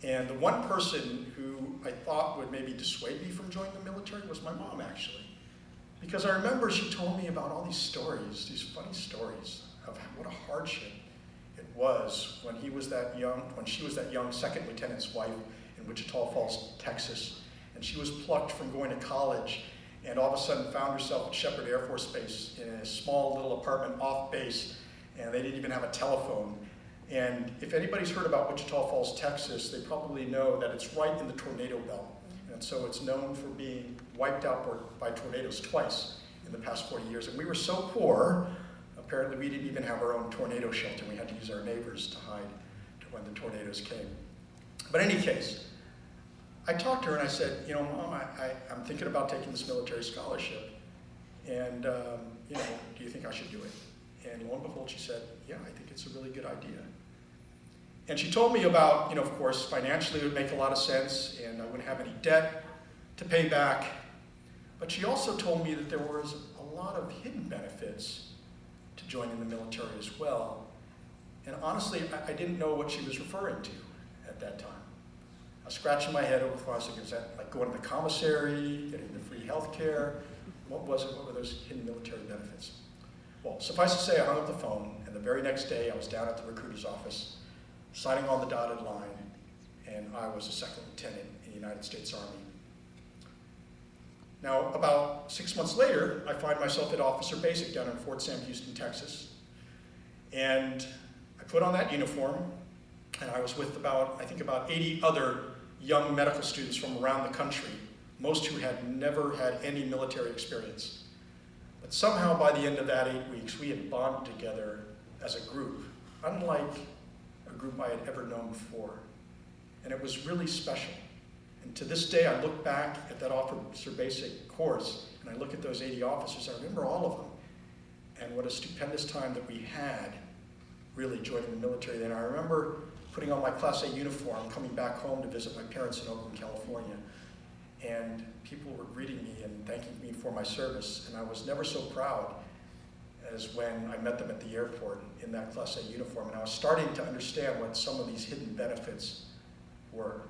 And the one person who I thought would maybe dissuade me from joining the military was my mom, actually. Because I remember she told me about all these stories, these funny stories of what a hardship it was when she was that young second lieutenant's wife in in Wichita Falls, Texas. And she was plucked from going to college and all of a sudden found herself at Shepherd Air Force Base in a small little apartment off base, and they didn't even have a telephone. And if anybody's heard about Wichita Falls, Texas, they probably know that it's right in the tornado belt. And so it's known for being wiped out by tornadoes twice in the past 40 years. And we were so poor, apparently we didn't even have our own tornado shelter. We had to use our neighbors to hide when the tornadoes came. But in any case, I talked to her and I said, you know, Mom, I'm thinking about taking this military scholarship. And, you know, do you think I should do it? And lo and behold, she said, yeah, I think it's a really good idea. And she told me about, you know, of course, financially it would make a lot of sense and I wouldn't have any debt to pay back. But she also told me that there was a lot of hidden benefits to joining the military as well. And honestly, I didn't know what she was referring to at that time. I was scratching my head over the thoughts, is that like going to the commissary, getting the free health care? What was it? What were those hidden military benefits? Well, suffice to say, I hung up the phone, and the very next day I was down at the recruiter's office, signing on the dotted line, and I was a second lieutenant in the United States Army. Now, about 6 months later, I find myself at Officer Basic down in Fort Sam Houston, Texas. And I put on that uniform, and I was with about 80 other young medical students from around the country, most who had never had any military experience. But somehow by the end of that 8 weeks, we had bonded together as a group, unlike a group I had ever known before. And it was really special. And to this day, I look back at that Officer Basic course, and I look at those 80 officers, I remember all of them. And what a stupendous time that we had really joining the military then. I remember putting on my Class A uniform, coming back home to visit my parents in Oakland, California. And people were greeting me and thanking me for my service. And I was never so proud as when I met them at the airport in that Class A uniform. And I was starting to understand what some of these hidden benefits were.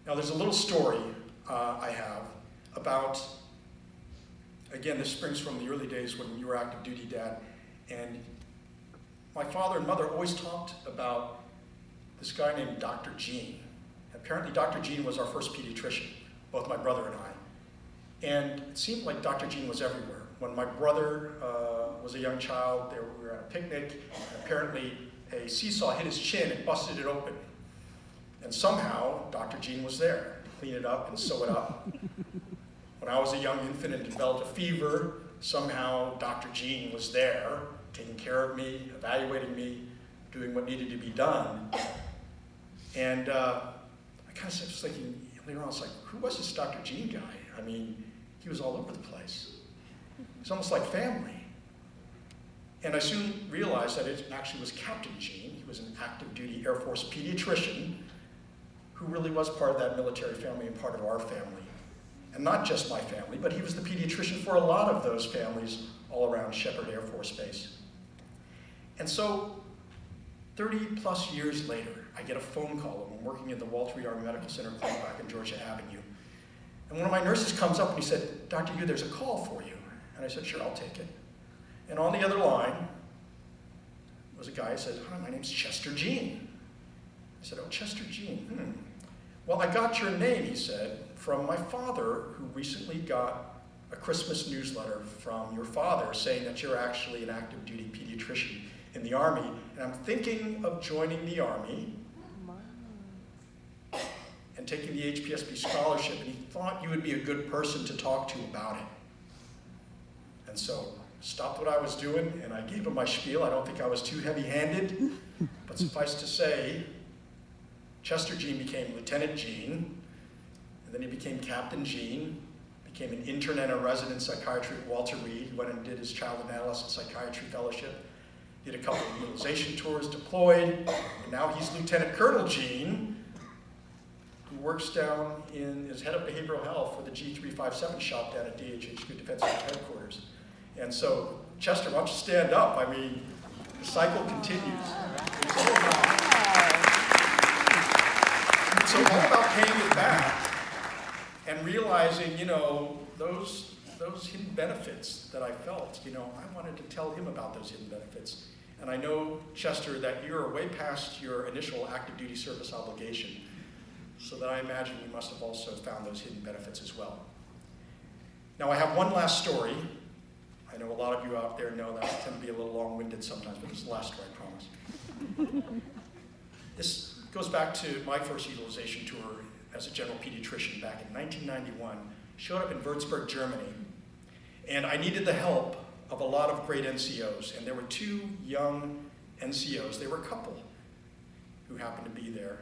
Now there's a little story I have about, again, this springs from the early days when you were active duty, Dad. And my father and mother always talked about this guy named Dr. Gene. Apparently Dr. Gene was our first pediatrician, both my brother and I. And it seemed like Dr. Gene was everywhere. When my brother was a young child, we were at a picnic, and apparently a seesaw hit his chin and busted it open. And somehow, Dr. Gene was there to clean it up and sew it up. When I was a young infant and developed a fever, somehow Dr. Gene was there, taking care of me, evaluating me, doing what needed to be done. And I kind of was thinking later on, I was like, who was this Dr. Gene guy? I mean, he was all over the place. It's almost like family. And I soon realized that it actually was Captain Gene. He was an active duty Air Force pediatrician who really was part of that military family and part of our family. And not just my family, but he was the pediatrician for a lot of those families all around Shepherd Air Force Base. And so 30 plus years later, I get a phone call. I'm working at the Walter Reed Army Medical Center back in Georgia Avenue. And one of my nurses comes up and he said, Dr. Yu, there's a call for you. And I said, sure, I'll take it. And on the other line was a guy who said, hi, my name's Chester Gene. I said, oh, Chester Gene, Well, I got your name, he said, from my father, who recently got a Christmas newsletter from your father saying that you're actually an active duty pediatrician in the Army, and I'm thinking of joining the Army and taking the HPSB scholarship, and he thought you would be a good person to talk to about it. And so stopped what I was doing, and I gave him my spiel. I don't think I was too heavy-handed, but suffice to say, Chester Gene became Lieutenant Gene, and then he became Captain Gene, became an intern and a resident psychiatry at Walter Reed. He went and did his child and adolescent psychiatry fellowship, did a couple of utilization tours, deployed, and now he's Lieutenant Colonel Gene, who works down as head of behavioral health for the G357 shop down at DHHQ Defense Headquarters. And so, Chester, why don't you stand up? I mean, the cycle continues. It's all about paying it back and realizing, those hidden benefits that I felt. I wanted to tell him about those hidden benefits. And I know, Chester, that you're way past your initial active duty service obligation. so that I imagine you must have also found those hidden benefits as well. Now, I have one last story. I know a lot of you out there know that I tend to be a little long-winded sometimes, but this is the last story, I promise. This goes back to my first utilization tour as a general pediatrician back in 1991. Showed up in Würzburg, Germany, and I needed the help of a lot of great NCOs, and there were two young NCOs. They were a couple who happened to be there.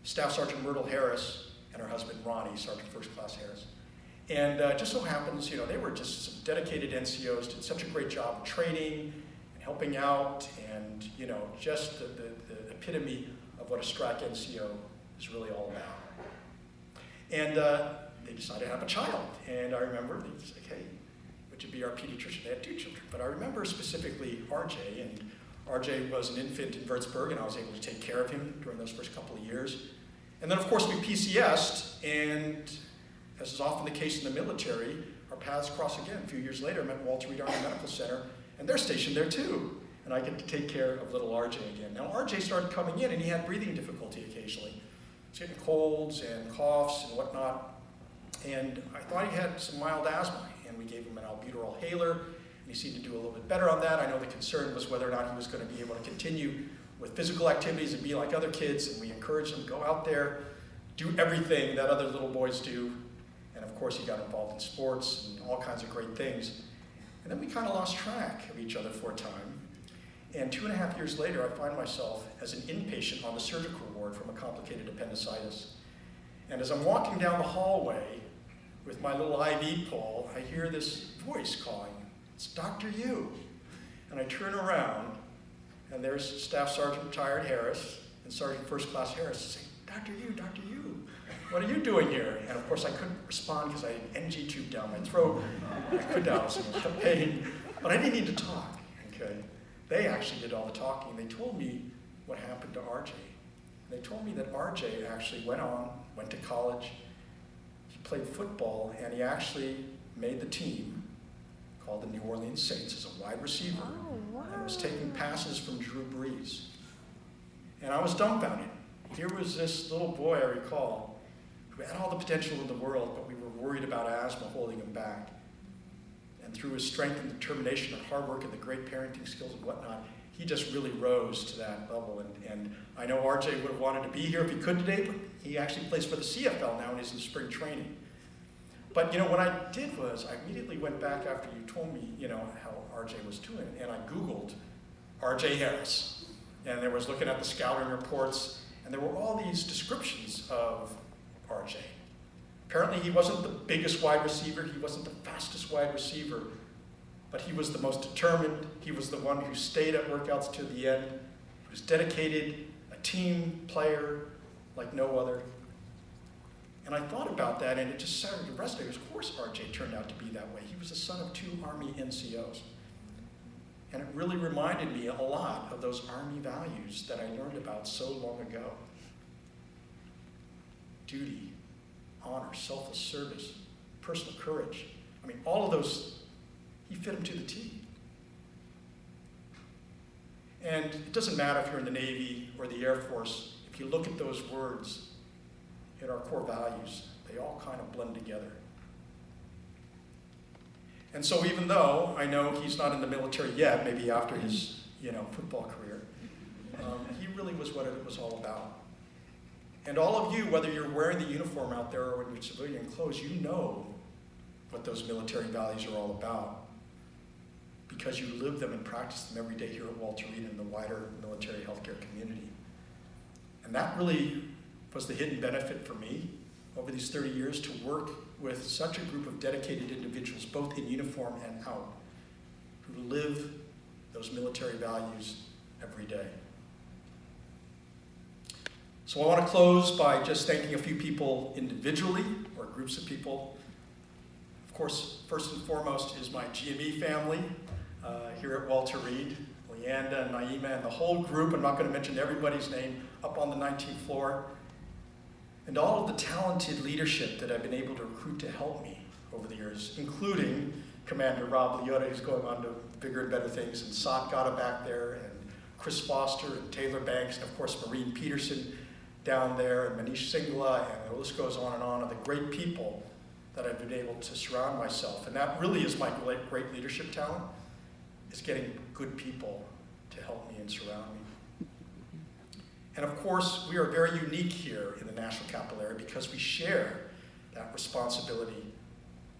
Staff Sergeant Myrtle Harris and her husband Ronnie, Sergeant First Class Harris. And just so happens, they were just some dedicated NCOs, did such a great job of training and helping out, and just the epitome of what a STRAC NCO is really all about. And they decided to have a child. And I remember they said, hey, would you be our pediatrician? They had two children. But I remember specifically RJ, and RJ was an infant in Würzburg, and I was able to take care of him during those first couple of years. And then, of course, we PCS'd, and as is often the case in the military, our paths cross again. A few years later, I met Walter Reed Army Medical Center, and they're stationed there too. And I get to take care of little RJ again. Now, RJ started coming in, and he had breathing difficulty occasionally. He was getting colds and coughs and whatnot. And I thought he had some mild asthma, and we gave him an albuterol haler, and he seemed to do a little bit better on that. I know the concern was whether or not he was going to be able to continue with physical activities and be like other kids, and we encouraged him to go out there, do everything that other little boys do. And of course, he got involved in sports and all kinds of great things. And then we kind of lost track of each other for a time. And 2.5 years later, I find myself as an inpatient on the surgical ward from a complicated appendicitis. And as I'm walking down the hallway with my little IV pole, I hear this voice calling, "It's Dr. Yu." And I turn around, and there's Staff Sergeant Retired Harris and Sergeant First Class Harris saying, "Dr. Yu, what are you doing here?" And of course I couldn't respond because I had an NG tube down my throat. I could not, I was in pain, but I didn't need to talk, okay? They actually did all the talking. They told me what happened to RJ. They told me that RJ actually went to college, he played football, and he actually made the team called the New Orleans Saints as a wide receiver. Oh, wow. And was taking passes from Drew Brees. And I was dumbfounded. Here was this little boy, I recall, who had all the potential in the world, but we were worried about asthma holding him back. And through his strength and determination and hard work and the great parenting skills and whatnot, he just really rose to that level. And I know RJ would have wanted to be here if he could today, but he actually plays for the CFL now and is in spring training. But what I did was I immediately went back after you told me, how RJ was doing, and I Googled RJ Harris. And I was looking at the scouting reports, and there were all these descriptions of RJ. Apparently he wasn't the biggest wide receiver, he wasn't the fastest wide receiver, but he was the most determined, he was the one who stayed at workouts to the end, he was dedicated, a team player like no other. And I thought about that, and it just started to resonate. Of course RJ turned out to be that way. He was the son of two Army NCOs. And it really reminded me a lot of those Army values that I learned about so long ago. Duty, honor, selfless service, personal courage. I mean, all of those, he fit them to the T. And it doesn't matter if you're in the Navy or the Air Force, if you look at those words in our core values, they all kind of blend together. And so even though I know he's not in the military yet, maybe after his football career, he really was what it was all about. And all of you, whether you're wearing the uniform out there or in your civilian clothes, you know what those military values are all about because you live them and practice them every day here at Walter Reed and in the wider military healthcare community. And that really was the hidden benefit for me over these 30 years to work with such a group of dedicated individuals, both in uniform and out, who live those military values every day. So I want to close by just thanking a few people individually, or groups of people. Of course, first and foremost is my GME family here at Walter Reed, Leanda and Naima and the whole group. I'm not going to mention everybody's name up on the 19th floor. And all of the talented leadership that I've been able to recruit to help me over the years, including Commander Rob Liotta, who's going on to bigger and better things, and Sat Gata back there, and Chris Foster, and Taylor Banks, and of course Maureen Peterson, down there, and Manish Singla, and the list goes on, of the great people that I've been able to surround myself. And that really is my great leadership talent, is getting good people to help me and surround me. And of course, we are very unique here in the National Capital Area because we share that responsibility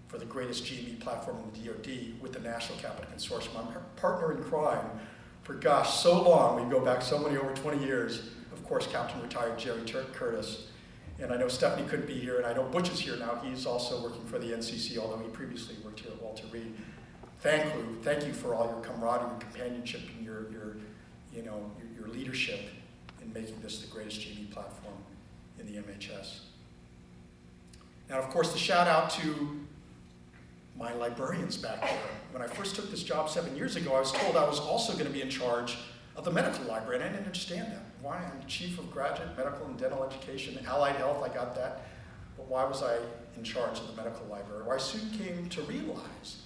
for the greatest GME platform in the DoD with the National Capital Consortium. I'm a partner in crime for, gosh, so long. We go back so many, over 20 years. Of course, Captain Retired Jerry Curtis. And I know Stephanie couldn't be here, and I know Butch is here now. He's also working for the NCC, although he previously worked here at Walter Reed. Thank you for all your camaraderie and companionship and your leadership in making this the greatest GME platform in the MHS. Now, of course, the shout out to my librarians back there. When I first took this job 7 years ago, I was told I was also going to be in charge of the medical library, and I didn't understand that. Why? I'm the chief of graduate medical and dental education, allied health, I got that. But why was I in charge of the medical library? Well, I soon came to realize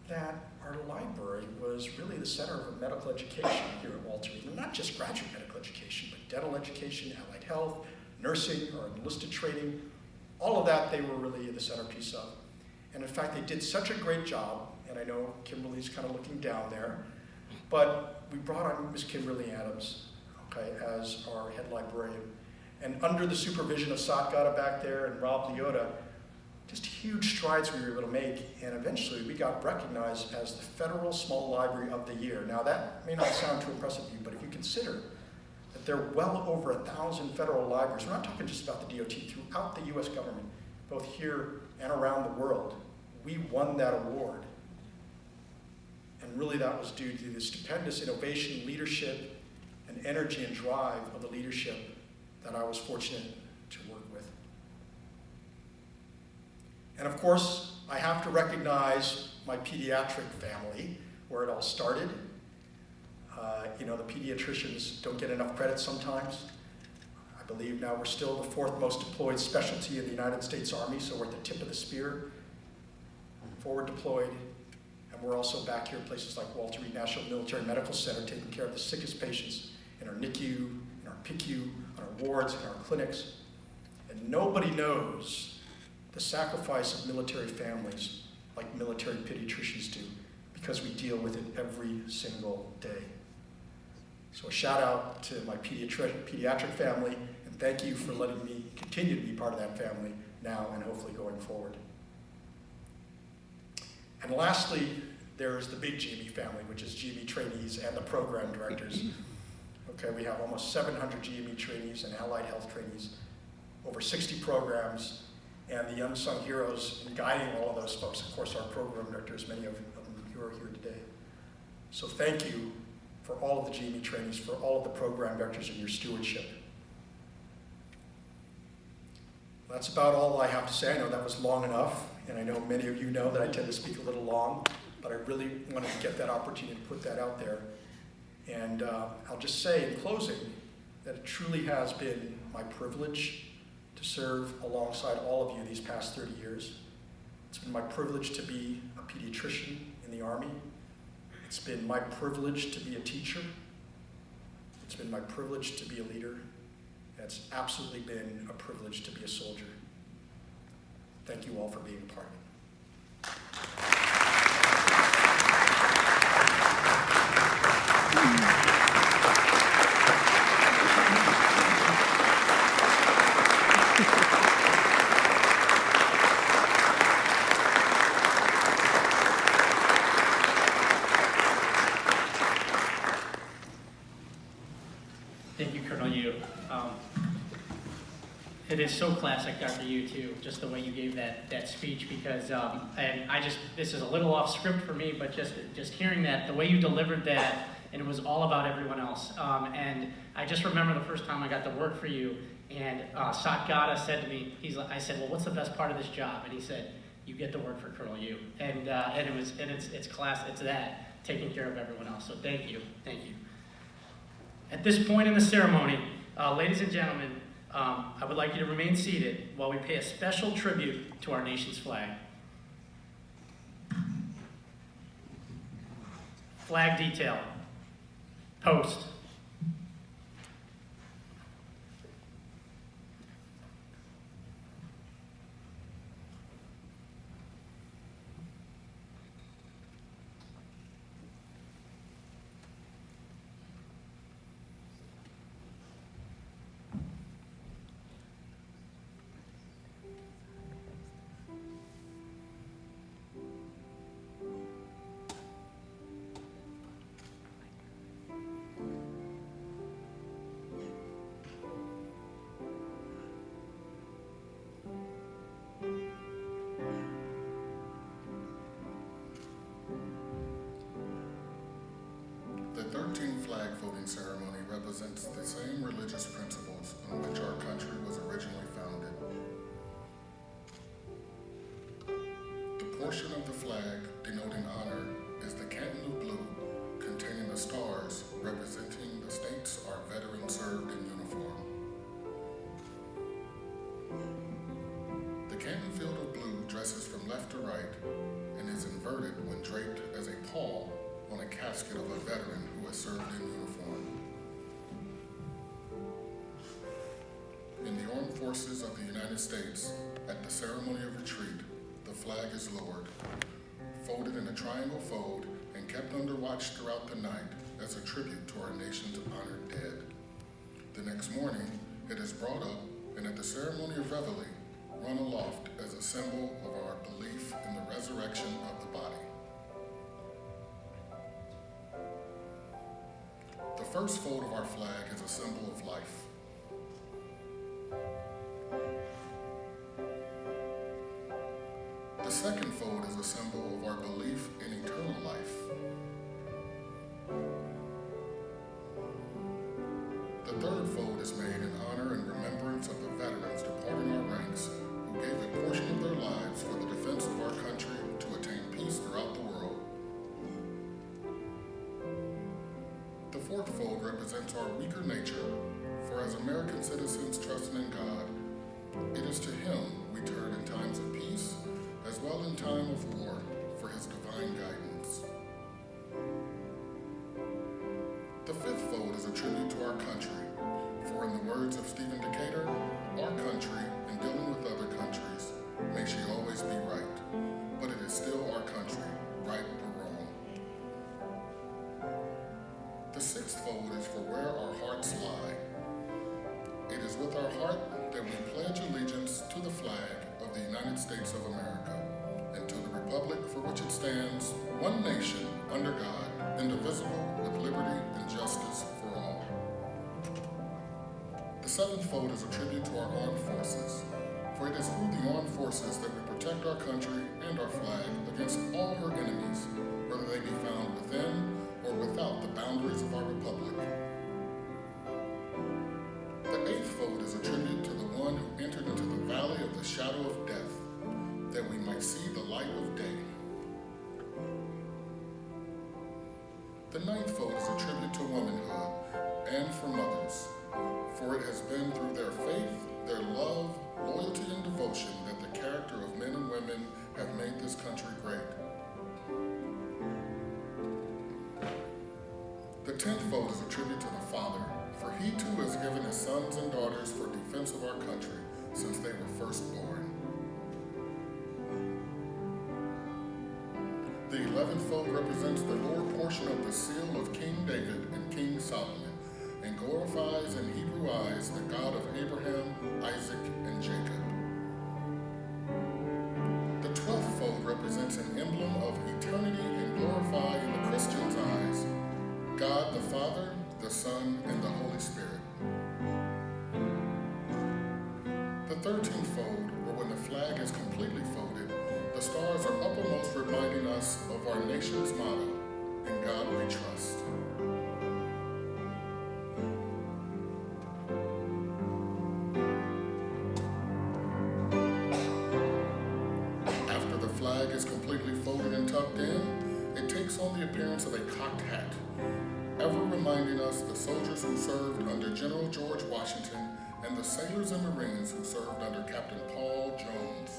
that our library was really the center of medical education here at Walter Reed. And not just graduate medical education, but dental education, allied health, nursing, or enlisted training. All of that they were really the centerpiece of. And in fact, they did such a great job, and I know Kimberly's kind of looking down there, but we brought on Ms. Kimberly Adams, okay, as our head librarian. And under the supervision of Sat Gata back there and Rob Leota, just huge strides we were able to make, and eventually we got recognized as the Federal Small Library of the Year. Now that may not sound too impressive to you, but if you consider that there are well over 1,000 federal libraries, we're not talking just about the DOT, throughout the US government, both here and around the world, we won that award. And really that was due to the stupendous innovation, leadership, and energy and drive of the leadership that I was fortunate to work with. And of course, I have to recognize my pediatric family, where it all started. The pediatricians don't get enough credit sometimes. I believe now we're still the 4th most deployed specialty in the United States Army, so we're at the tip of the spear, forward deployed. And we're also back here at places like Walter Reed National Military Medical Center, taking care of the sickest patients in our NICU, in our PICU, on our wards, in our clinics. And nobody knows the sacrifice of military families like military pediatricians do, because we deal with it every single day. So a shout out to my pediatric family, and thank you for letting me continue to be part of that family now and hopefully going forward. And lastly, there's the big GME family, which is GME trainees and the program directors. Okay, we have almost 700 GME trainees and allied health trainees, over 60 programs, and the unsung heroes in guiding all of those folks, of course, our program directors, many of them who are here today. So thank you for all of the GME trainees, for all of the program directors and your stewardship. That's about all I have to say. I know that was long enough, and I know many of you know that I tend to speak a little long, but I really wanted to get that opportunity to put that out there. And I'll just say in closing that it truly has been my privilege to serve alongside all of you these past 30 years. It's been my privilege to be a pediatrician in the Army. It's been my privilege to be a teacher. It's been my privilege to be a leader. And it's absolutely been a privilege to be a soldier. Thank you all for being a part of it. Thank you, Colonel Yu. It is so classic, Dr. Yu, too, just the way you gave that speech, because, and this is a little off script for me, but just hearing that, the way you delivered that, and it was all about everyone else. And I just remember the first time I got to work for you, and Sat Gata said to me, I said, well, what's the best part of this job? And he said, you get to work for Colonel Yu. And it's class, it's that, taking care of everyone else. So thank you. At this point in the ceremony, ladies and gentlemen, I would like you to remain seated while we pay a special tribute to our nation's flag. Flag detail. Post. voting ceremony represents the same religious principles on which our country was originally founded. The portion of the flag denoting honor is the Canton blue, containing the stars representing the states our veterans served in uniform. The Canton field of blue dresses from left to right and is inverted when draped as a pall on a casket of a veteran who has served in uniform. In the Armed Forces of the United States, at the ceremony of retreat, the flag is lowered, folded in a triangle fold, and kept under watch throughout the night as a tribute to our nation's honored dead. The next morning, it is brought up and at the ceremony of reveille, run aloft as a symbol of our belief in the resurrection of the body. The first fold of our flag is a symbol of life. The second fold is a symbol of our belief in eternal life. The third fold is made in honor and remembrance of the veterans departing our ranks who gave a portion of their lives for the defense of our country to attain peace throughout the world. The fourth fold represents our weaker nature, for as American citizens trusting in God, it is to Him we turn in times of peace, as well in time of war, for His divine guidance. The fifth fold is a tribute to our country, for in the words of Stephen Decatur, our country, in dealing with other countries, may she always be right, but it is still our country, right or wrong. The sixth fold is for where our hearts lie. It is with our heart that we pledge allegiance to the flag of the United States of America and to the republic for which it stands, one nation, under God, indivisible, with liberty and justice for all. The seventh fold is a tribute to our armed forces, for it is through the armed forces that we protect our country and our flag against all her enemies, whether they be found within or without the boundaries of our republic. The eighth fold is a tribute to the one who entered into the valley of the shadow of death, that we might see the light of day. The ninth fold is a tribute to womanhood and for mothers, for it has been through their faith, their love, loyalty, and devotion that the character of men and women have made this country great. The 10th fold is a tribute to the Father, for He too has given His sons and daughters for defense of our country since they were first born. The 11th fold represents the lower portion of the seal of King David and King Solomon, and glorifies in Hebrew eyes the God of Abraham, Isaac, and Jacob. The 12th fold represents an emblem of eternity and glorify in the Christian's eyes God the Father, the Son, and the Holy Spirit. The 13th fold, or when the flag is completely folded, the stars are uppermost reminding us of our nation's motto, "In God we trust." After the flag is completely folded and tucked in, it takes on the appearance of a cocked hat, ever reminding us the soldiers who served under General George Washington and the sailors and Marines who served under Captain Paul Jones,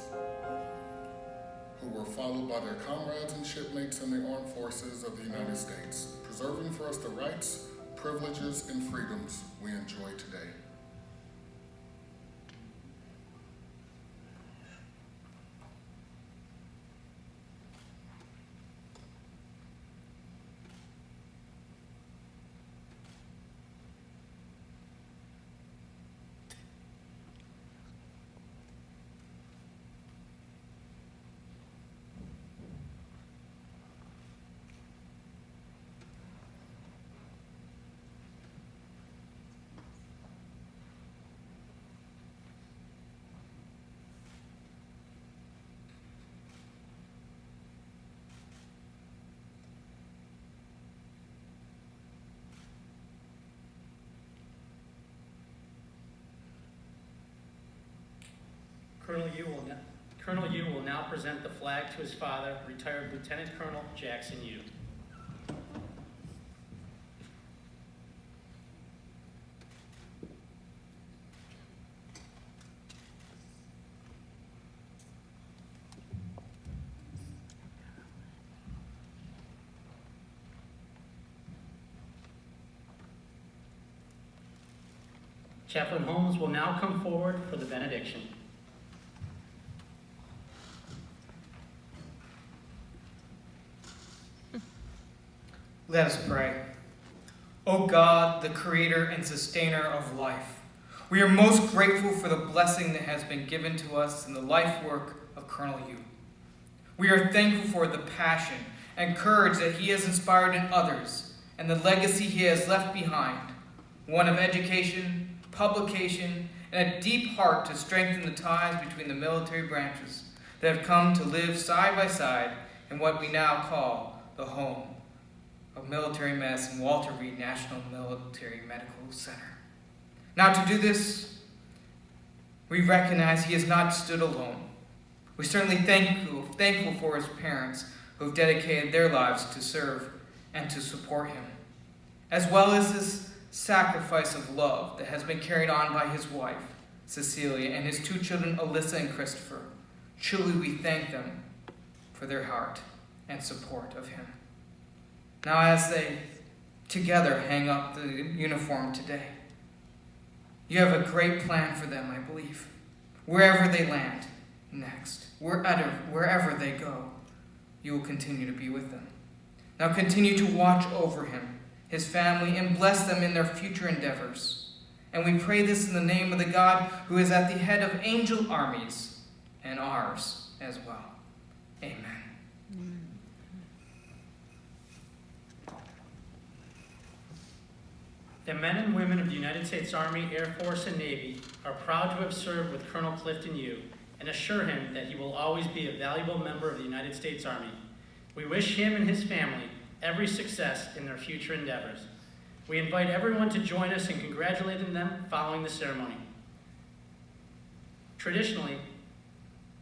who were followed by their comrades and shipmates in the armed forces of the United States, preserving for us the rights, privileges, and freedoms we enjoy today. Colonel Yu will now present the flag to his father, retired Lieutenant Colonel Jackson Yu. Chaplain Holmes will now come forward for the benediction. Let us pray. O God, the creator and sustainer of life, we are most grateful for the blessing that has been given to us in the life work of Colonel Yu. We are thankful for the passion and courage that he has inspired in others and the legacy he has left behind, one of education, publication, and a deep heart to strengthen the ties between the military branches that have come to live side by side in what we now call the home of military medicine, Walter Reed National Military Medical Center. Now, to do this, we recognize he has not stood alone. We're certainly thankful for his parents who have dedicated their lives to serve and to support him, as well as his sacrifice of love that has been carried on by his wife, Cecilia, and his two children, Alyssa and Christopher. Truly, we thank them for their heart and support of him. Now, as they together hang up the uniform today, you have a great plan for them, I believe. Wherever they land next, wherever they go, you will continue to be with them. Now continue to watch over him, his family, and bless them in their future endeavors. And we pray this in the name of the God who is at the head of angel armies and ours as well. Amen. The men and women of the United States Army, Air Force, and Navy are proud to have served with Colonel Clifton Yu and assure him that he will always be a valuable member of the United States Army. We wish him and his family every success in their future endeavors. We invite everyone to join us in congratulating them following the ceremony. Traditionally,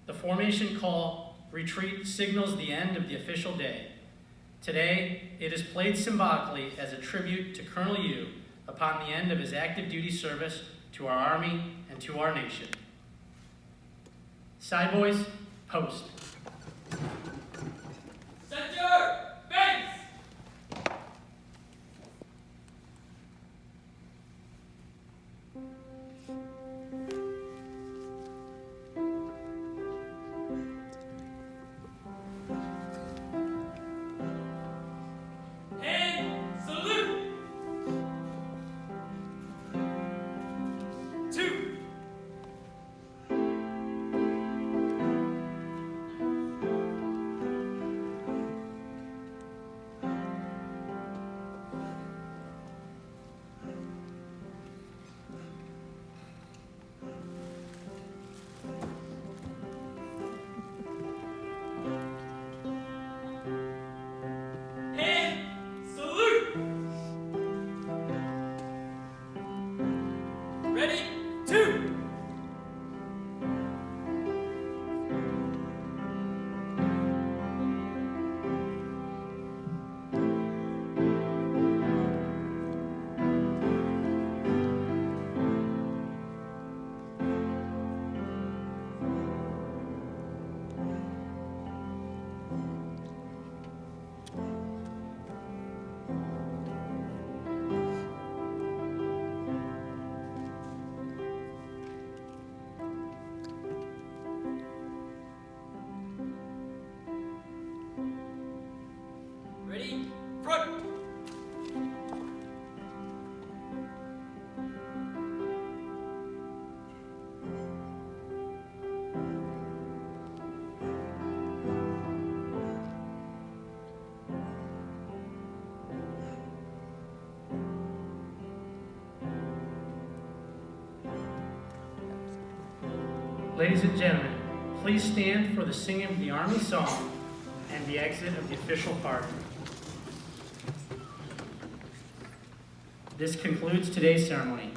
the formation call retreat signals the end of the official day. Today, it is played symbolically as a tribute to Colonel Yu upon the end of his active duty service to our Army and to our nation. Side boys, post. Center, base! And salute! 2. And salute! Ready? 2. Ready? Front! Ladies and gentlemen, please stand for the singing of the Army song and the exit of the official party. This concludes today's ceremony.